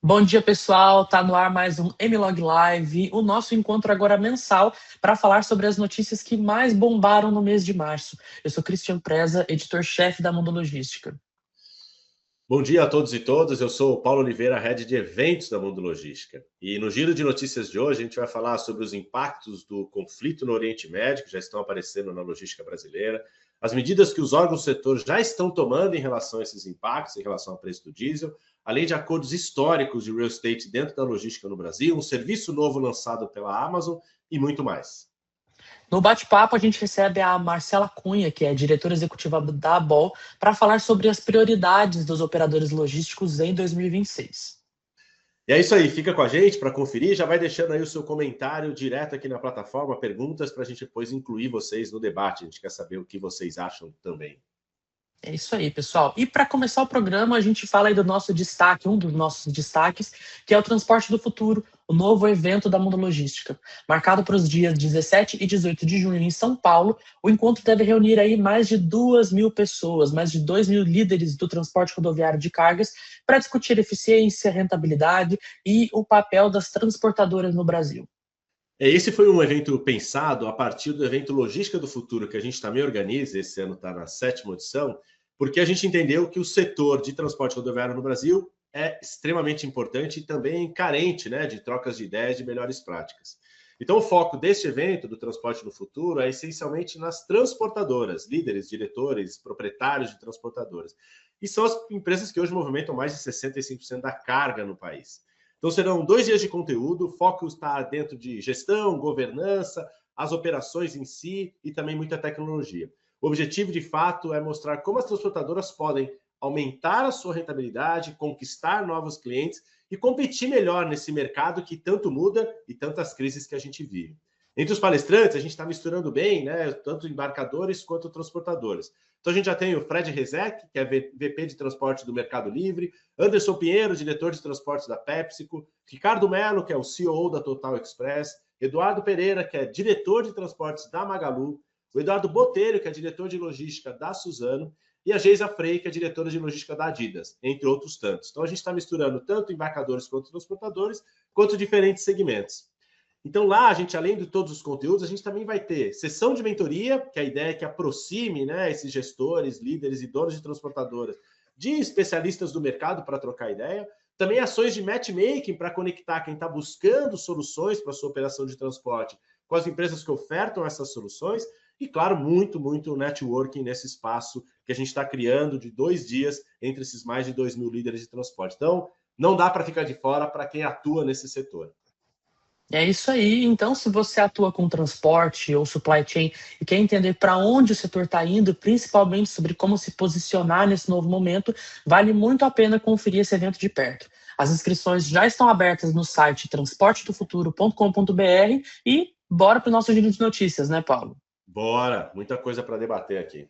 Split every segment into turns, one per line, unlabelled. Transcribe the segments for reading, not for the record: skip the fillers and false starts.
Bom dia, pessoal. Tá no ar mais um Mlog Live, o nosso encontro agora mensal para falar sobre as notícias que mais bombaram no mês de março. Eu sou Cristian Preza, editor-chefe da Mundo Logística.
Bom dia a todos e todas, eu sou o Paulo Oliveira, Head de Eventos da Mundo Logística. E no giro de notícias de hoje, a gente vai falar sobre os impactos do conflito no Oriente Médio, que já estão aparecendo na logística brasileira, as medidas que os órgãos do setor já estão tomando em relação a esses impactos, em relação ao preço do diesel, além de acordos históricos de real estate dentro da logística no Brasil, um serviço novo lançado pela Amazon e muito mais.
No bate-papo, a gente recebe a Marcela Cunha, que é diretora executiva da ABOL, para falar sobre as prioridades dos operadores logísticos em 2026.
E é isso aí, fica com a gente para conferir, já vai deixando aí o seu comentário direto aqui na plataforma, perguntas para a gente depois incluir vocês no debate, a gente quer saber o que vocês acham também.
É isso aí, pessoal. E para começar o programa, a gente fala aí do nosso destaque, um dos nossos destaques, que é o Transporte do Futuro, o novo evento da Mundo Logística. Marcado para os dias 17 e 18 de junho em São Paulo, o encontro deve reunir aí mais de 2.000 pessoas, mais de 2.000 líderes do transporte rodoviário de cargas, para discutir eficiência, rentabilidade e o papel das transportadoras no Brasil.
Esse foi um evento pensado a partir do evento Logística do Futuro, que a gente também organiza, esse ano está na 7ª edição, porque a gente entendeu que o setor de transporte rodoviário no Brasil é extremamente importante e também carente, né, de trocas de ideias, de melhores práticas. Então, o foco deste evento, do Transporte do Futuro, é essencialmente nas transportadoras, líderes, diretores, proprietários de transportadoras. E são as empresas que hoje movimentam mais de 65% da carga no país. Então, serão 2 dias de conteúdo, o foco está dentro de gestão, governança, as operações em si e também muita tecnologia. O objetivo, de fato, é mostrar como as transportadoras podem aumentar a sua rentabilidade, conquistar novos clientes e competir melhor nesse mercado que tanto muda e tantas crises que a gente vive. Entre os palestrantes, a gente está misturando bem, né, tanto embarcadores quanto transportadores. Então, a gente já tem o Fred Rezek, que é VP de transporte do Mercado Livre, Anderson Pinheiro, diretor de transportes da PepsiCo, Ricardo Melo, que é o CEO da Total Express, Eduardo Pereira, que é diretor de transportes da Magalu, o Eduardo Botelho, que é diretor de logística da Suzano, e a Geisa Frei, que é diretora de logística da Adidas, entre outros tantos. Então, a gente está misturando tanto embarcadores quanto transportadores, quanto diferentes segmentos. Então, lá, a gente, além de todos os conteúdos, a gente também vai ter sessão de mentoria, que a ideia é que aproxime, né, esses gestores, líderes e donos de transportadoras de especialistas do mercado para trocar ideia. Também ações de matchmaking para conectar quem está buscando soluções para a sua operação de transporte com as empresas que ofertam essas soluções. E, claro, muito networking nesse espaço que a gente está criando de 2 dias entre esses mais de 2.000 líderes de transporte. Então, não dá para ficar de fora para quem atua nesse setor.
É isso aí. Então, se você atua com transporte ou supply chain e quer entender para onde o setor está indo, principalmente sobre como se posicionar nesse novo momento, vale muito a pena conferir esse evento de perto. As inscrições já estão abertas no site transportedofuturo.com.br e bora para o nosso giro de notícias, né, Paulo?
Bora, muita coisa para debater aqui.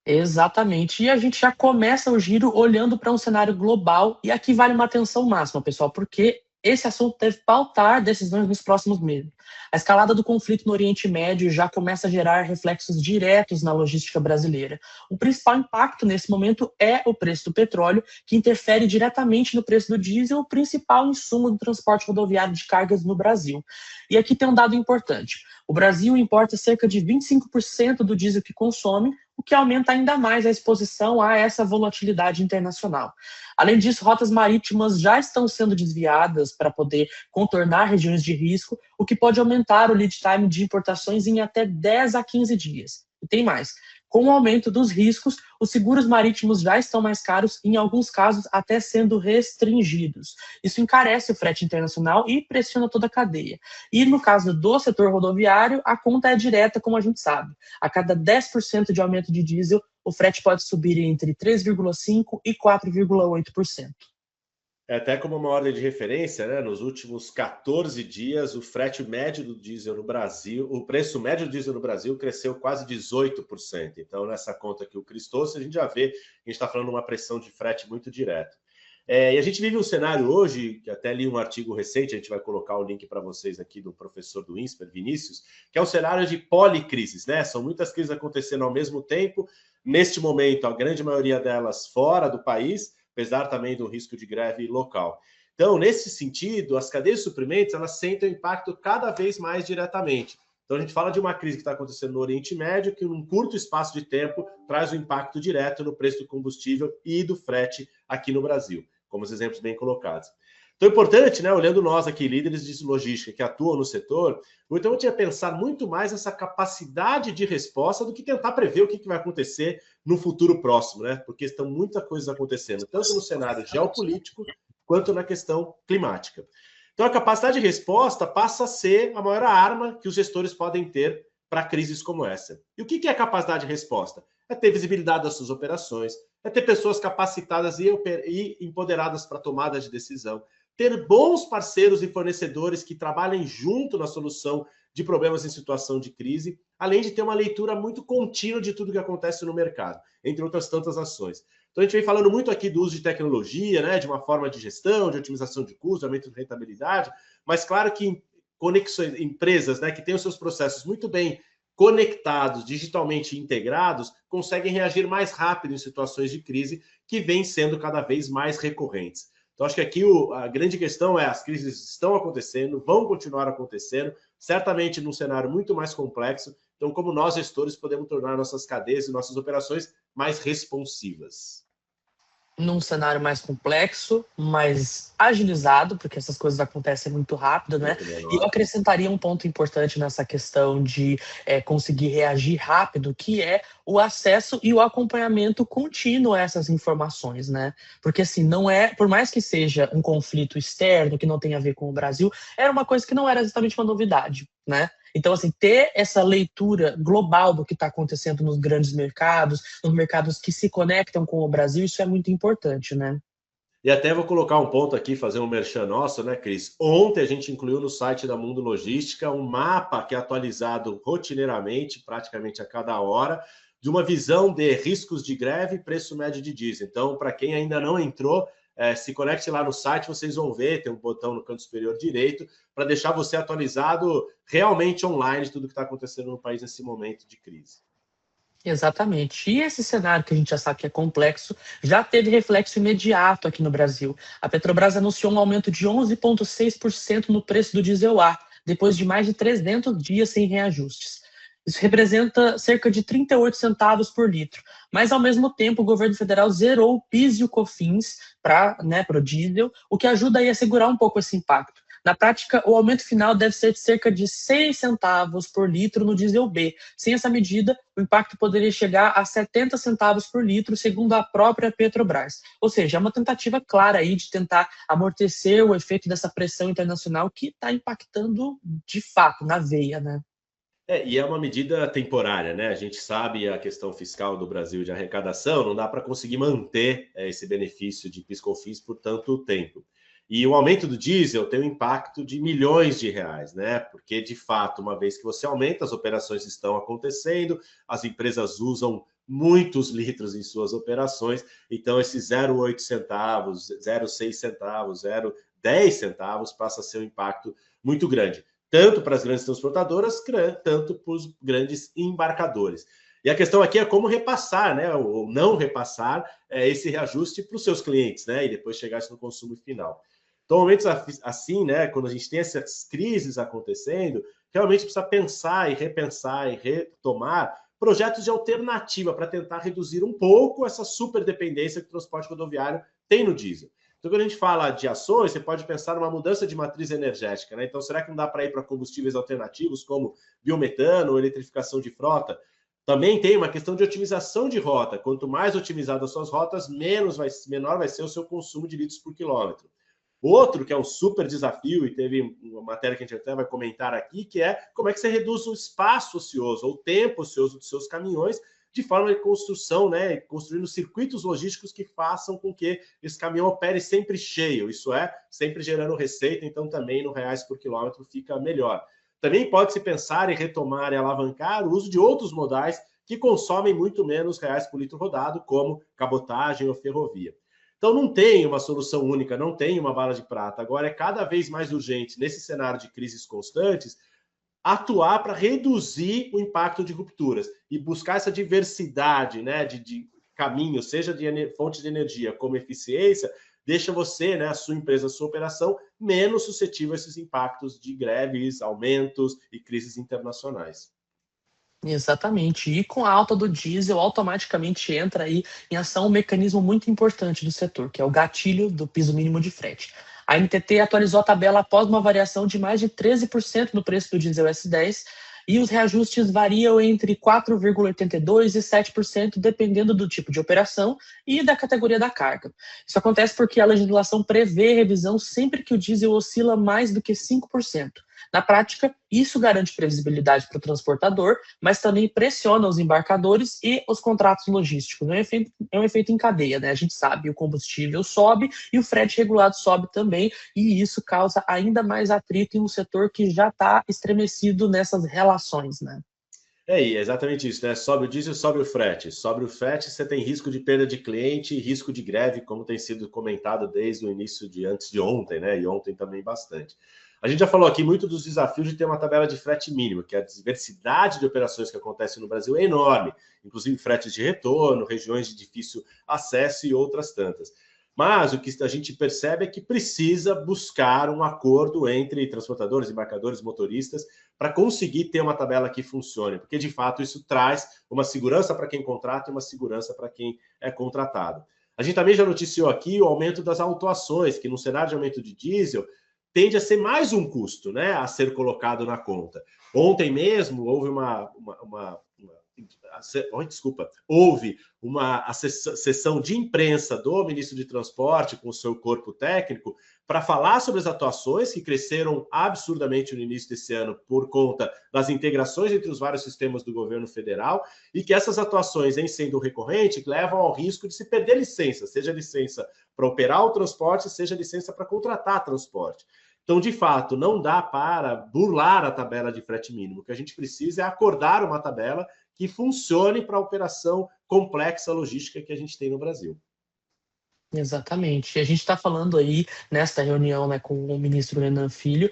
Exatamente. E a gente já começa o giro olhando para um cenário global, e aqui vale uma atenção máxima, pessoal, porque esse assunto deve pautar decisões nos próximos meses. A escalada do conflito no Oriente Médio já começa a gerar reflexos diretos na logística brasileira. O principal impacto nesse momento é o preço do petróleo, que interfere diretamente no preço do diesel, o principal insumo do transporte rodoviário de cargas no Brasil. E aqui tem um dado importante. O Brasil importa cerca de 25% do diesel que consome, o que aumenta ainda mais a exposição a essa volatilidade internacional. Além disso, rotas marítimas já estão sendo desviadas para poder contornar regiões de risco, o que pode aumentar o lead time de importações em até 10 a 15 dias. E tem mais. Com o aumento dos riscos, os seguros marítimos já estão mais caros, em alguns casos até sendo restringidos. Isso encarece o frete internacional e pressiona toda a cadeia. E no caso do setor rodoviário, a conta é direta, como a gente sabe. A cada 10% de aumento de diesel, o frete pode subir entre 3,5% e 4,8%.
É até como uma ordem de referência, né? Nos últimos 14 dias, o frete médio do diesel no Brasil, o preço médio do diesel no Brasil cresceu quase 18%. Então, nessa conta que o Cris trouxe, a gente já vê que a gente está falando de uma pressão de frete muito direta. E a gente vive um cenário hoje, que até li um artigo recente, a gente vai colocar o link para vocês aqui do professor do INSPER, Vinícius, que é um cenário de policrises, né? São muitas crises acontecendo ao mesmo tempo. Neste momento, a grande maioria delas fora do país, apesar também do risco de greve local. Então, nesse sentido, as cadeias de suprimentos, elas sentem o impacto cada vez mais diretamente. Então, a gente fala de uma crise que está acontecendo no Oriente Médio, que num curto espaço de tempo traz um impacto direto no preço do combustível e do frete aqui no Brasil, como os exemplos bem colocados. Então, é importante, né, olhando nós aqui, líderes de logística que atuam no setor, o importante é pensar muito mais nessa capacidade de resposta do que tentar prever o que vai acontecer no futuro próximo, né? Porque estão muitas coisas acontecendo, tanto no cenário geopolítico quanto na questão climática. Então, a capacidade de resposta passa a ser a maior arma que os gestores podem ter para crises como essa. E o que é a capacidade de resposta? É ter visibilidade das suas operações, é ter pessoas capacitadas e empoderadas para tomada de decisão, ter bons parceiros e fornecedores que trabalhem junto na solução de problemas em situação de crise, além de ter uma leitura muito contínua de tudo que acontece no mercado, entre outras tantas ações. Então, a gente vem falando muito aqui do uso de tecnologia, né, de uma forma de gestão, de otimização de custos, aumento de rentabilidade, mas claro que conexões, empresas, né, que têm os seus processos muito bem conectados, digitalmente integrados, conseguem reagir mais rápido em situações de crise que vêm sendo cada vez mais recorrentes. Então, acho que aqui a grande questão é as crises estão acontecendo, vão continuar acontecendo, certamente num cenário muito mais complexo. Então, como nós, gestores, podemos tornar nossas cadeias e nossas operações mais responsivas?
Num cenário mais complexo, mais agilizado, porque essas coisas acontecem muito rápido, né? E eu acrescentaria um ponto importante nessa questão de conseguir reagir rápido, que é o acesso e o acompanhamento contínuo a essas informações, né? Porque assim, não é, por mais que seja um conflito externo que não tem a ver com o Brasil, era uma coisa que não era exatamente uma novidade, né? Então, assim, ter essa leitura global do que está acontecendo nos grandes mercados, nos mercados que se conectam com o Brasil, isso é muito importante, né?
E até vou colocar um ponto aqui, fazer um merchan nosso, né, Cris? Ontem a gente incluiu no site da Mundo Logística um mapa que é atualizado rotineiramente, praticamente a cada hora, de uma visão de riscos de greve e preço médio de diesel. Então, para quem ainda não entrou, se conecte lá no site, vocês vão ver, tem um botão no canto superior direito, para deixar você atualizado realmente online de tudo que está acontecendo no país nesse momento de crise.
Exatamente. E esse cenário que a gente já sabe que é complexo, já teve reflexo imediato aqui no Brasil. A Petrobras anunciou um aumento de 11,6% no preço do diesel A, depois de mais de 300 dias sem reajustes. Isso representa cerca de 38 centavos por litro. Mas, ao mesmo tempo, o governo federal zerou o PIS e o COFINS para o diesel, o que ajuda aí a segurar um pouco esse impacto. Na prática, o aumento final deve ser de cerca de 6 centavos por litro no diesel B. Sem essa medida, o impacto poderia chegar a 70 centavos por litro, segundo a própria Petrobras. Ou seja, é uma tentativa clara aí de tentar amortecer o efeito dessa pressão internacional que está impactando de fato na veia, né?
E é uma medida temporária, né? A gente sabe a questão fiscal do Brasil de arrecadação, não dá para conseguir manter esse benefício de PIS/COFINS por tanto tempo. E o aumento do diesel tem um impacto de milhões de reais, né? Porque, de fato, uma vez que você aumenta, as operações estão acontecendo, as empresas usam muitos litros em suas operações, então esses 0,8 centavos, 0,6 centavos, 0,10 centavos passa a ser um impacto muito grande, tanto para as grandes transportadoras, tanto para os grandes embarcadores. E a questão aqui é como repassar, né, ou não repassar esse reajuste para os seus clientes, né, e depois chegar isso no consumo final. Então, momentos assim, né, quando a gente tem essas crises acontecendo, realmente precisa pensar e repensar e retomar projetos de alternativa para tentar reduzir um pouco essa superdependência que o transporte rodoviário tem no diesel. Então, quando a gente fala de ações, você pode pensar numa mudança de matriz energética, né? Então, será que não dá para ir para combustíveis alternativos, como biometano ou eletrificação de frota? Também tem uma questão de otimização de rota. Quanto mais otimizadas as suas rotas, menor vai ser o seu consumo de litros por quilômetro. Outro, que é um super desafio, e teve uma matéria que a gente até vai comentar aqui, que é como é que você reduz o espaço ocioso, ou o tempo ocioso dos seus caminhões, de forma de construção, né, construindo circuitos logísticos que façam com que esse caminhão opere sempre cheio, isso é, sempre gerando receita, então também no reais por quilômetro fica melhor. Também pode-se pensar em retomar e alavancar o uso de outros modais que consomem muito menos reais por litro rodado, como cabotagem ou ferrovia. Então não tem uma solução única, não tem uma bala de prata. Agora é cada vez mais urgente, nesse cenário de crises constantes, atuar para reduzir o impacto de rupturas e buscar essa diversidade, né, de caminho, seja de fonte de energia como eficiência, deixa você, né, a sua empresa, a sua operação, menos suscetível a esses impactos de greves, aumentos e crises internacionais.
Exatamente. E com a alta do diesel, automaticamente entra aí em ação um mecanismo muito importante do setor, que é o gatilho do piso mínimo de frete. A NTT atualizou a tabela após uma variação de mais de 13% no preço do diesel S10 e os reajustes variam entre 4,82% e 7%, dependendo do tipo de operação e da categoria da carga. Isso acontece porque a legislação prevê revisão sempre que o diesel oscila mais do que 5%. Na prática, isso garante previsibilidade para o transportador, mas também pressiona os embarcadores e os contratos logísticos. É um efeito em cadeia, né? A gente sabe, o combustível sobe e o frete regulado sobe também, e isso causa ainda mais atrito em um setor que já está estremecido nessas relações, né?
É exatamente isso, né? Sobe o diesel, sobe o frete. Sobe o frete, você tem risco de perda de cliente e risco de greve, como tem sido comentado desde o início de antes de ontem, né? E ontem também bastante. A gente já falou aqui muito dos desafios de ter uma tabela de frete mínimo, que a diversidade de operações que acontecem no Brasil é enorme, inclusive fretes de retorno, regiões de difícil acesso e outras tantas. Mas o que a gente percebe é que precisa buscar um acordo entre transportadores, embarcadores, motoristas, para conseguir ter uma tabela que funcione, porque de fato isso traz uma segurança para quem contrata e uma segurança para quem é contratado. A gente também já noticiou aqui o aumento das autuações, que no cenário de aumento de diesel tende a ser mais um custo, né, a ser colocado na conta. Ontem mesmo houve houve uma sessão de imprensa do ministro de Transporte com o seu corpo técnico para falar sobre as atuações que cresceram absurdamente no início desse ano por conta das integrações entre os vários sistemas do governo federal e que essas atuações, em sendo recorrente, levam ao risco de se perder licença, seja licença para operar o transporte, seja licença para contratar transporte. Então, de fato, não dá para burlar a tabela de frete mínimo. O que a gente precisa é acordar uma tabela que funcione para a operação complexa logística que a gente tem no Brasil.
Exatamente. E a gente está falando aí, nesta reunião, né, com o ministro Renan Filho,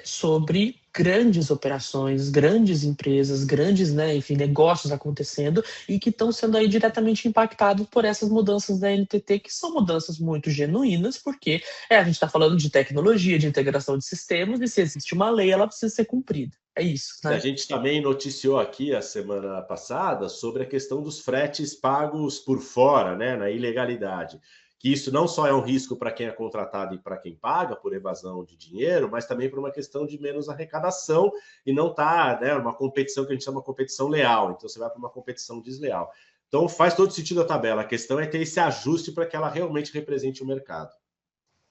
sobre grandes operações, grandes empresas, grandes, né, enfim, negócios acontecendo e que estão sendo aí diretamente impactados por essas mudanças da NTT, que são mudanças muito genuínas, porque a gente está falando de tecnologia, de integração de sistemas, e se existe uma lei, ela precisa ser cumprida. É isso,
A
né?
gente também noticiou aqui a semana passada sobre a questão dos fretes pagos por fora, né, na ilegalidade. Que isso não só é um risco para quem é contratado e para quem paga por evasão de dinheiro, mas também por uma questão de menos arrecadação e não tá, né, uma competição que a gente chama de competição leal. Então você vai para uma competição desleal. Então faz todo sentido a tabela. A questão é ter esse ajuste para que ela realmente represente o mercado.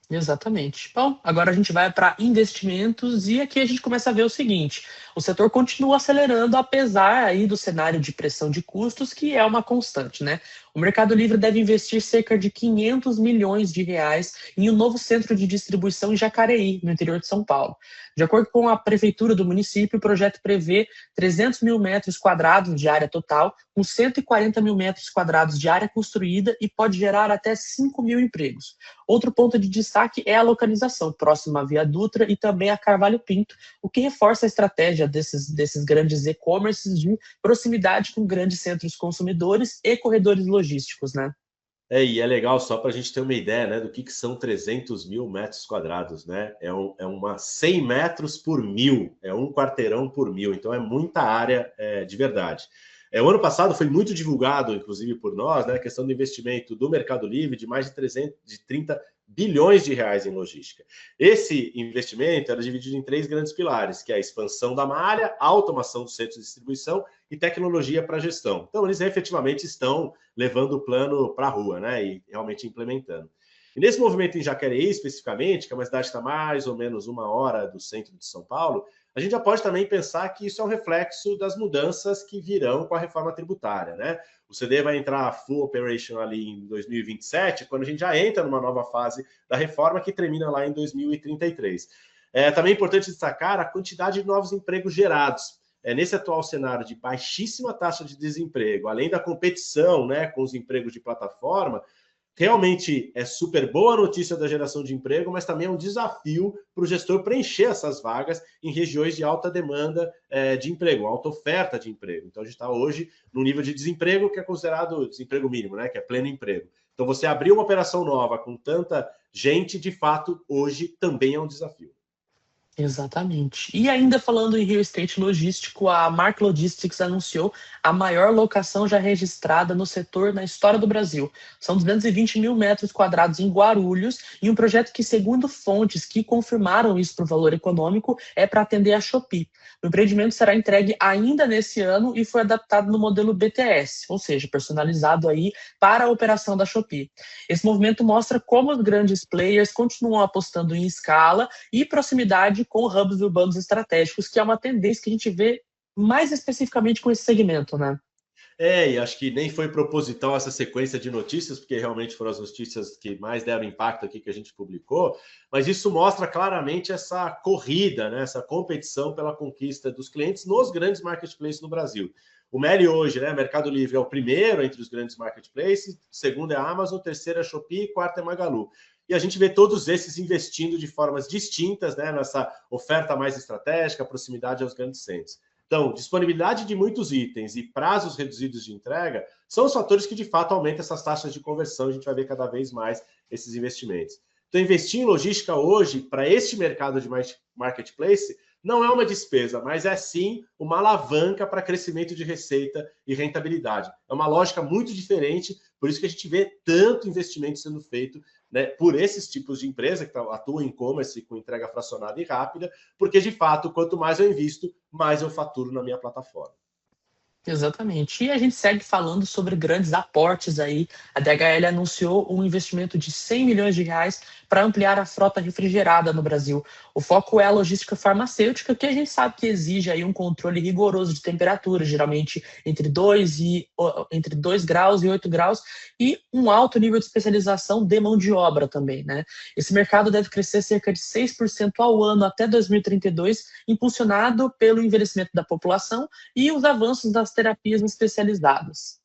Exatamente. Bom, agora a gente vai para investimentos e aqui a gente começa a ver o seguinte: o setor continua acelerando apesar aí do cenário de pressão de custos, que é uma constante, né? O Mercado Livre deve investir cerca de 500 milhões de reais em um novo centro de distribuição em Jacareí, no interior de São Paulo. De acordo com a prefeitura do município, o projeto prevê 300 mil metros quadrados de área total, com 140 mil metros quadrados de área construída e pode gerar até 5 mil empregos. Outro ponto de destaque é a localização, próxima à Via Dutra e também a Carvalho Pinto, o que reforça a estratégia desses grandes e-commerces de proximidade com grandes centros consumidores e corredores logísticos, né?
E é legal só para a gente ter uma ideia, né, do que são 300 mil metros quadrados, né? É uma 100 metros por mil, é um quarteirão por mil, então é muita área de verdade. O ano passado foi muito divulgado, inclusive por nós, né, a questão do investimento do Mercado Livre de mais de 30 bilhões de reais em logística. Esse investimento era dividido em 3 grandes pilares, que é a expansão da malha, a automação dos centros de distribuição e tecnologia para gestão. Então, eles efetivamente estão levando o plano para a rua, né, e realmente implementando. E nesse movimento em Jacareí, especificamente, que é uma cidade que está mais ou menos 1 hora do centro de São Paulo, a gente já pode também pensar que isso é um reflexo das mudanças que virão com a reforma tributária, né? O CD vai entrar full operation ali em 2027, quando a gente já entra numa nova fase da reforma que termina lá em 2033. Também é importante destacar a quantidade de novos empregos gerados. Nesse atual cenário de baixíssima taxa de desemprego, além da competição, né, com os empregos de plataforma, realmente é super boa a notícia da geração de emprego, mas também é um desafio para o gestor preencher essas vagas em regiões de alta demanda de emprego, alta oferta de emprego. Então, a gente está hoje no nível de desemprego que é considerado desemprego mínimo, né? Que é pleno emprego. Então, você abrir uma operação nova com tanta gente, de fato, hoje também é um desafio.
Exatamente. E ainda falando em real estate logístico, a Mark Logistics anunciou a maior locação já registrada no setor na história do Brasil. São 220 mil metros quadrados em Guarulhos e um projeto que, segundo fontes que confirmaram isso para o valor econômico, é para atender a Shopee. O empreendimento será entregue ainda nesse ano e foi adaptado no modelo BTS, ou seja, personalizado aí para a operação da Shopee. Esse movimento mostra como os grandes players continuam apostando em escala e proximidade com hubs urbanos estratégicos, que é uma tendência que a gente vê mais especificamente com esse segmento, né?
E acho que nem foi proposital essa sequência de notícias, porque realmente foram as notícias que mais deram impacto aqui que a gente publicou, mas isso mostra claramente essa corrida, né, essa competição pela conquista dos clientes nos grandes marketplaces no Brasil. O Meli hoje, né, Mercado Livre, é o primeiro entre os grandes marketplaces, segundo é a Amazon, terceiro é a Shopee, quarto é Magalu. E a gente vê todos esses investindo de formas distintas, né, nessa oferta mais estratégica, proximidade aos grandes centros. Então, disponibilidade de muitos itens e prazos reduzidos de entrega são os fatores que, de fato, aumentam essas taxas de conversão. A gente vai ver cada vez mais esses investimentos. Então, investir em logística hoje, para este mercado de marketplace, não é uma despesa, mas é sim uma alavanca para crescimento de receita e rentabilidade. É uma lógica muito diferente, por isso que a gente vê tanto investimento sendo feito, né, por esses tipos de empresa que atuam em e-commerce com entrega fracionada e rápida, porque, de fato, quanto mais eu invisto, mais eu faturo na minha plataforma.
Exatamente. E a gente segue falando sobre grandes aportes aí. A DHL anunciou um investimento de 100 milhões de reais para ampliar a frota refrigerada no Brasil. O foco é a logística farmacêutica, que a gente sabe que exige aí um controle rigoroso de temperatura, geralmente entre 2 graus e 8 graus, e um alto nível de especialização de mão de obra também, né? Esse mercado deve crescer cerca de 6% ao ano até 2032, impulsionado pelo envelhecimento da população e os avanços das terapias especializadas.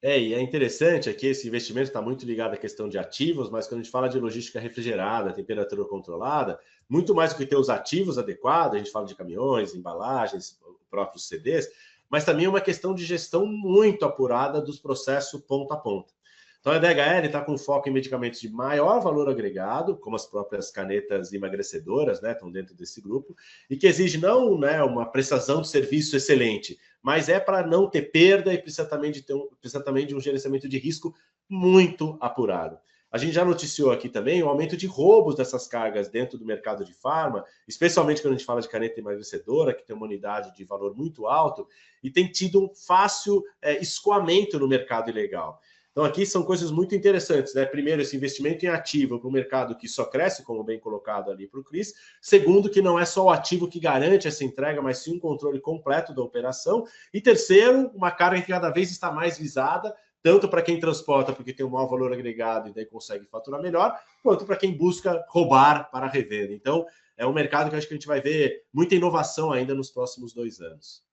E é interessante aqui, esse investimento está muito ligado à questão de ativos, mas quando a gente fala de logística refrigerada, temperatura controlada, muito mais do que ter os ativos adequados, a gente fala de caminhões, embalagens, próprios CDs, mas também uma questão de gestão muito apurada dos processos ponta a ponta. Então, a DHL está com foco em medicamentos de maior valor agregado, como as próprias canetas emagrecedoras, né, estão dentro desse grupo, e que exige não, né, uma prestação de serviço excelente, mas é para não ter perda e precisa também de um gerenciamento de risco muito apurado. A gente já noticiou aqui também o aumento de roubos dessas cargas dentro do mercado de farma, especialmente quando a gente fala de caneta emagrecedora, que tem uma unidade de valor muito alto, e tem tido um fácil escoamento no mercado ilegal. Então, aqui são coisas muito interessantes, né? Primeiro, esse investimento em ativo para o mercado que só cresce, como bem colocado ali para o Cris. Segundo, que não é só o ativo que garante essa entrega, mas sim um controle completo da operação. E terceiro, uma carga que cada vez está mais visada, tanto para quem transporta, porque tem um maior valor agregado e daí consegue faturar melhor, quanto para quem busca roubar para revenda. Então, é um mercado que eu acho que a gente vai ver muita inovação ainda nos próximos 2 anos.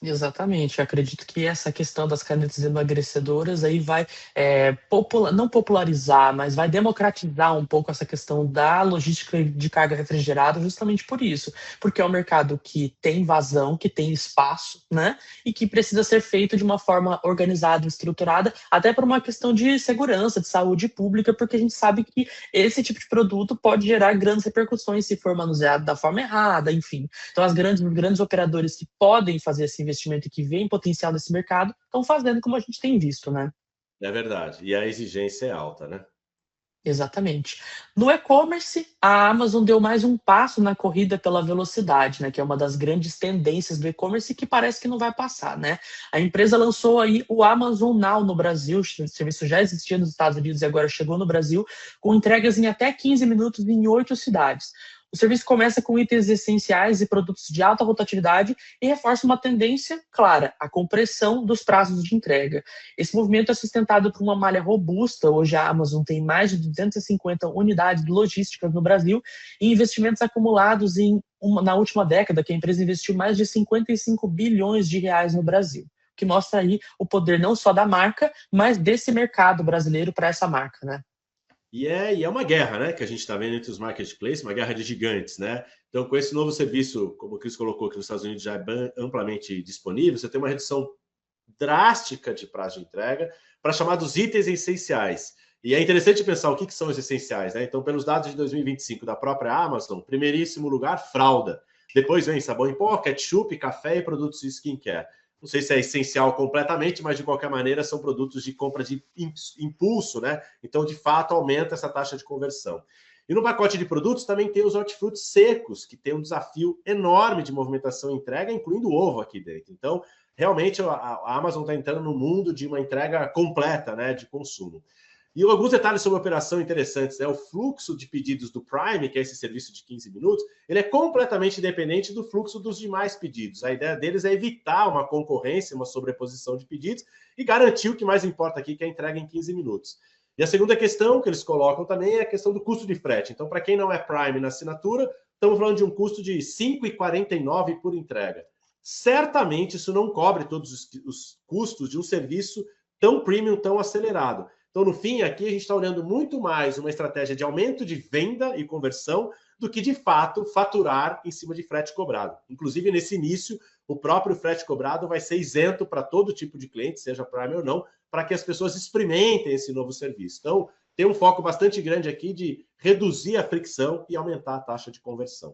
Exatamente, eu acredito que essa questão das canetas emagrecedoras aí vai não popularizar, mas vai democratizar um pouco essa questão da logística de carga refrigerada justamente por isso, porque é um mercado que tem vazão, que tem espaço, né, e que precisa ser feito de uma forma organizada e estruturada, até por uma questão de segurança, de saúde pública, porque a gente sabe que esse tipo de produto pode gerar grandes repercussões se for manuseado da forma errada, enfim. Então, os grandes operadores que podem fazer esse investimento e que veem potencial nesse mercado estão fazendo como a gente tem visto, né?
É verdade. E a exigência é alta, né?
Exatamente. No e-commerce, a Amazon deu mais um passo na corrida pela velocidade, né? Que é uma das grandes tendências do e-commerce que parece que não vai passar, né? A empresa lançou aí o Amazon Now no Brasil, o serviço já existia nos Estados Unidos e agora chegou no Brasil, com entregas em até 15 minutos em 8 cidades. O serviço começa com itens essenciais e produtos de alta rotatividade e reforça uma tendência clara, a compressão dos prazos de entrega. Esse movimento é sustentado por uma malha robusta. Hoje a Amazon tem mais de 250 unidades logísticas no Brasil e investimentos acumulados na última década, que a empresa investiu mais de 55 bilhões de reais no Brasil. O que mostra aí o poder não só da marca, mas desse mercado brasileiro para essa marca, né?
E é uma guerra, né, que a gente está vendo entre os marketplaces, uma guerra de gigantes, né? Então, com esse novo serviço, como o Cris colocou, que nos Estados Unidos já é amplamente disponível, você tem uma redução drástica de prazo de entrega para chamados itens essenciais. E é interessante pensar o que são os essenciais, né? Então, pelos dados de 2025 da própria Amazon, primeiríssimo lugar, fralda. Depois vem sabão em pó, ketchup, café e produtos de skincare. Não sei se é essencial completamente, mas de qualquer maneira são produtos de compra de impulso, né? Então, de fato, aumenta essa taxa de conversão. E no pacote de produtos também tem os hortifrutis secos, que tem um desafio enorme de movimentação e entrega, incluindo o ovo aqui dentro. Então, realmente, a Amazon está entrando no mundo de uma entrega completa, né, de consumo. E alguns detalhes sobre a operação interessantes, né? O fluxo de pedidos do Prime, que é esse serviço de 15 minutos, ele é completamente independente do fluxo dos demais pedidos. A ideia deles é evitar uma concorrência, uma sobreposição de pedidos e garantir o que mais importa aqui, que é a entrega em 15 minutos. E a segunda questão que eles colocam também é a questão do custo de frete. Então, para quem não é Prime na assinatura, estamos falando de um custo de R$ 5,49 por entrega. Certamente isso não cobre todos os custos de um serviço tão premium, tão acelerado. Então, no fim, aqui a gente está olhando muito mais uma estratégia de aumento de venda e conversão do que, de fato, faturar em cima de frete cobrado. Inclusive, nesse início, o próprio frete cobrado vai ser isento para todo tipo de cliente, seja Prime ou não, para que as pessoas experimentem esse novo serviço. Então, tem um foco bastante grande aqui de reduzir a fricção e aumentar a taxa de conversão.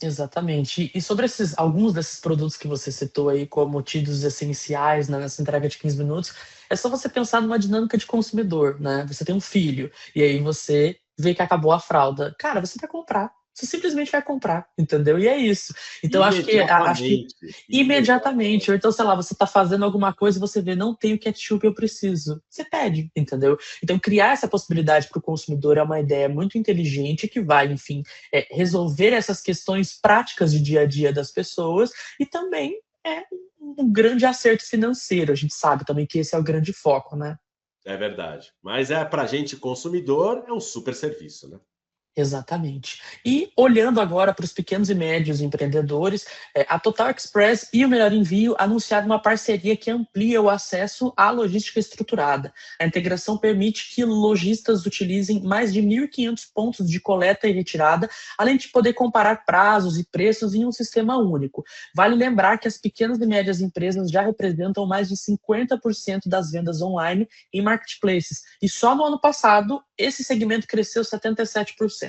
Exatamente. E sobre alguns desses produtos que você citou aí como tidos essenciais, né, nessa entrega de 15 minutos, é só você pensar numa dinâmica de consumidor, né? Você tem um filho, e aí você vê que acabou a fralda. Cara, você vai comprar. Você simplesmente vai comprar, entendeu? E é isso. Então, acho que imediatamente. Ou então, sei lá, você tá fazendo alguma coisa e você vê, não tenho ketchup, eu preciso. Você pede, entendeu? Então, criar essa possibilidade para o consumidor é uma ideia muito inteligente que vai, enfim, resolver essas questões práticas de dia a dia das pessoas e também é um grande acerto financeiro. A gente sabe também que esse é o grande foco, né?
É verdade. Mas para a gente consumidor, é um super serviço, né?
Exatamente. E olhando agora para os pequenos e médios empreendedores, a Total Express e o Melhor Envio anunciaram uma parceria que amplia o acesso à logística estruturada. A integração permite que lojistas utilizem mais de 1.500 pontos de coleta e retirada, além de poder comparar prazos e preços em um sistema único. Vale lembrar que as pequenas e médias empresas já representam mais de 50% das vendas online em marketplaces. E só no ano passado, esse segmento cresceu 77%.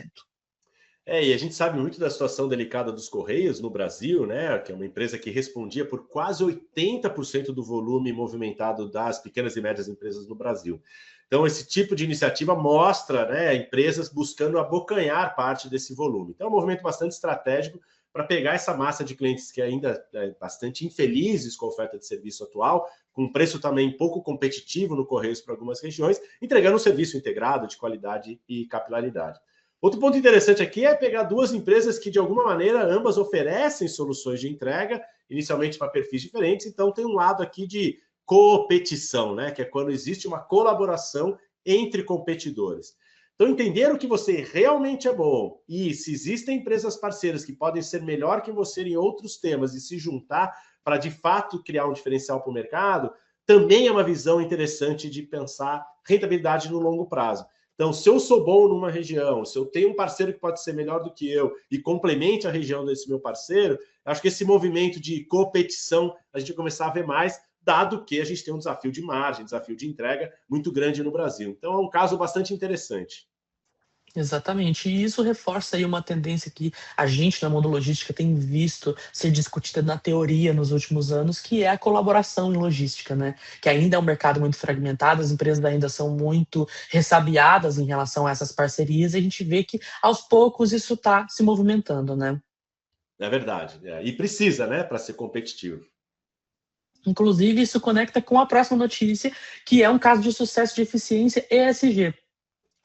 E a gente sabe muito da situação delicada dos Correios no Brasil, né? Que é uma empresa que respondia por quase 80% do volume movimentado das pequenas e médias empresas no Brasil. Então, esse tipo de iniciativa mostra, né, empresas buscando abocanhar parte desse volume. Então, é um movimento bastante estratégico para pegar essa massa de clientes que ainda é bastante infelizes com a oferta de serviço atual, com um preço também pouco competitivo no Correios para algumas regiões, entregando um serviço integrado de qualidade e capilaridade. Outro ponto interessante aqui é pegar duas empresas que, de alguma maneira, ambas oferecem soluções de entrega, inicialmente para perfis diferentes, então tem um lado aqui de competição, né? Que é quando existe uma colaboração entre competidores. Então, entender o que você realmente é bom e se existem empresas parceiras que podem ser melhor que você em outros temas e se juntar para, de fato, criar um diferencial para o mercado, também é uma visão interessante de pensar rentabilidade no longo prazo. Então, se eu sou bom numa região, se eu tenho um parceiro que pode ser melhor do que eu e complemente a região desse meu parceiro, acho que esse movimento de competição a gente vai começar a ver mais, dado que a gente tem um desafio de margem, desafio de entrega muito grande no Brasil. Então, é um caso bastante interessante.
Exatamente, e isso reforça aí uma tendência que a gente na Mundo Logística tem visto ser discutida na teoria nos últimos anos, que é a colaboração em logística, né? Que ainda é um mercado muito fragmentado, as empresas ainda são muito ressabiadas em relação a essas parcerias, e a gente vê que aos poucos isso está se movimentando, né?
É verdade, e precisa, né, para ser competitivo.
Inclusive, isso conecta com a próxima notícia, que é um caso de sucesso de eficiência ESG.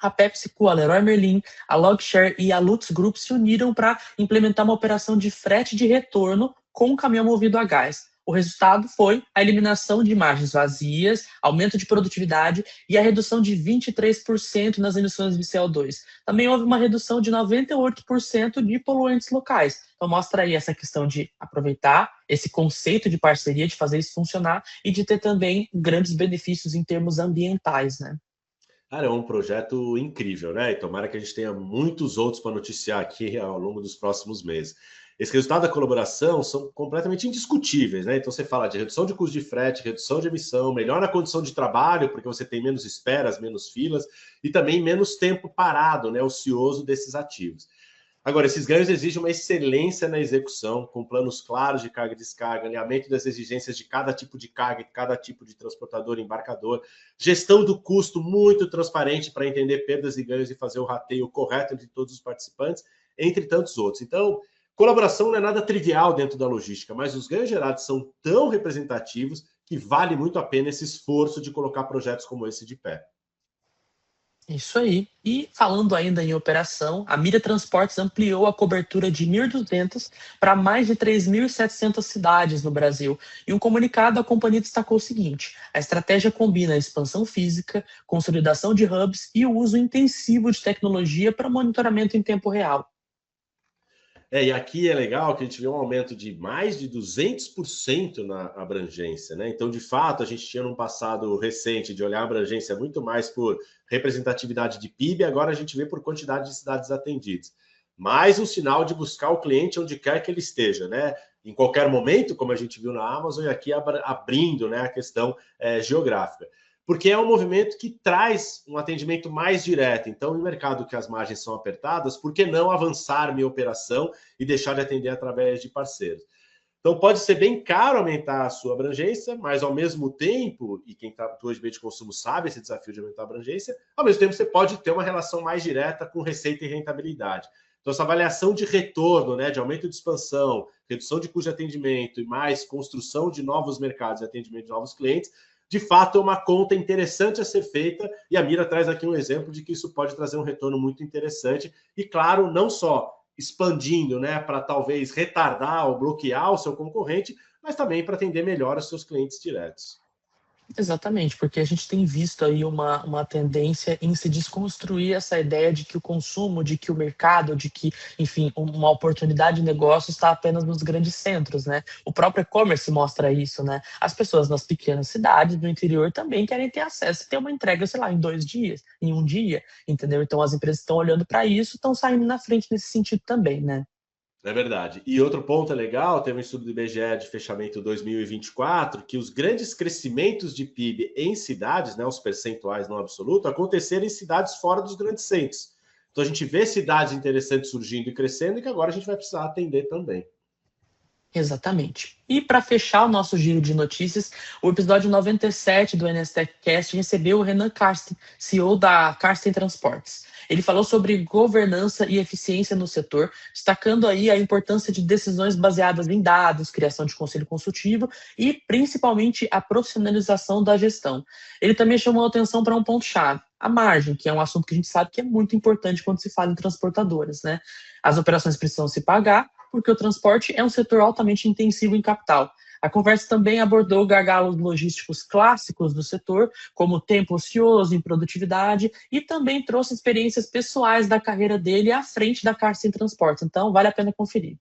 A PepsiCo, a Leroy Merlin, a Logshare e a Lutz Group se uniram para implementar uma operação de frete de retorno com um caminhão movido a gás. O resultado foi a eliminação de margens vazias, aumento de produtividade e a redução de 23% nas emissões de CO2. Também houve uma redução de 98% de poluentes locais. Então mostra aí essa questão de aproveitar esse conceito de parceria, de fazer isso funcionar e de ter também grandes benefícios em termos ambientais, né?
Cara, é um projeto incrível, né? E tomara que a gente tenha muitos outros para noticiar aqui ao longo dos próximos meses. Esse resultado da colaboração são completamente indiscutíveis, né? Então você fala de redução de custo de frete, redução de emissão, melhor na condição de trabalho, porque você tem menos esperas, menos filas e também menos tempo parado, né, ocioso desses ativos. Agora, esses ganhos exigem uma excelência na execução, com planos claros de carga e descarga, alinhamento das exigências de cada tipo de carga e cada tipo de transportador e embarcador, gestão do custo muito transparente para entender perdas e ganhos e fazer o rateio correto entre todos os participantes, entre tantos outros. Então, colaboração não é nada trivial dentro da logística, mas os ganhos gerados são tão representativos que vale muito a pena esse esforço de colocar projetos como esse de pé.
Isso aí. E falando ainda em operação, a Mira Transportes ampliou a cobertura de 1.200 para mais de 3.700 cidades no Brasil. E um comunicado, a companhia destacou o seguinte: a estratégia combina a expansão física, consolidação de hubs e o uso intensivo de tecnologia para monitoramento em tempo real.
E aqui é legal que a gente vê um aumento de mais de 200% na abrangência, né? Então, de fato, a gente tinha num passado recente de olhar a abrangência muito mais por representatividade de PIB, agora a gente vê por quantidade de cidades atendidas. Mais um sinal de buscar o cliente onde quer que ele esteja, né? Em qualquer momento, como a gente viu na Amazon, e aqui abrindo, né, a questão geográfica, porque é um movimento que traz um atendimento mais direto. Então, no mercado que as margens são apertadas, por que não avançar minha operação e deixar de atender através de parceiros? Então, pode ser bem caro aumentar a sua abrangência, mas ao mesmo tempo, e quem atua de meio de consumo sabe esse desafio de aumentar a abrangência, ao mesmo tempo você pode ter uma relação mais direta com receita e rentabilidade. Então, essa avaliação de retorno, né, de aumento de expansão, redução de custo de atendimento e mais construção de novos mercados e atendimento de novos clientes, de fato é uma conta interessante a ser feita, e a Mira traz aqui um exemplo de que isso pode trazer um retorno muito interessante, e claro, não só expandindo, né, para talvez retardar ou bloquear o seu concorrente, mas também para atender melhor os seus clientes diretos.
Exatamente, porque a gente tem visto aí uma tendência em se desconstruir essa ideia de que o consumo, de que o mercado, de que, enfim, uma oportunidade de negócio está apenas nos grandes centros, né? O próprio e-commerce mostra isso, né? As pessoas nas pequenas cidades, no interior, também querem ter acesso e ter uma entrega, sei lá, em 2 dias, em um dia, entendeu? Então as empresas estão olhando para isso, estão saindo na frente nesse sentido também, né?
É verdade. E outro ponto legal, teve um estudo do IBGE de fechamento 2024, que os grandes crescimentos de PIB em cidades, né, os percentuais não absolutos, aconteceram em cidades fora dos grandes centros. Então a gente vê cidades interessantes surgindo e crescendo e que agora a gente vai precisar atender também.
Exatamente. E para fechar o nosso giro de notícias, o episódio 97 do NSTecast recebeu o Renan Karsten, CEO da Karsten Transportes. Ele falou sobre governança e eficiência no setor, destacando aí a importância de decisões baseadas em dados, criação de conselho consultivo e principalmente a profissionalização da gestão. Ele também chamou a atenção para um ponto-chave: a margem, que é um assunto que a gente sabe que é muito importante quando se fala em transportadoras, né? As operações precisam se pagar, porque o transporte é um setor altamente intensivo em capital. A conversa também abordou gargalos logísticos clássicos do setor, como tempo ocioso, improdutividade, e também trouxe experiências pessoais da carreira dele à frente da Carsten Transportes. Então, vale a pena conferir.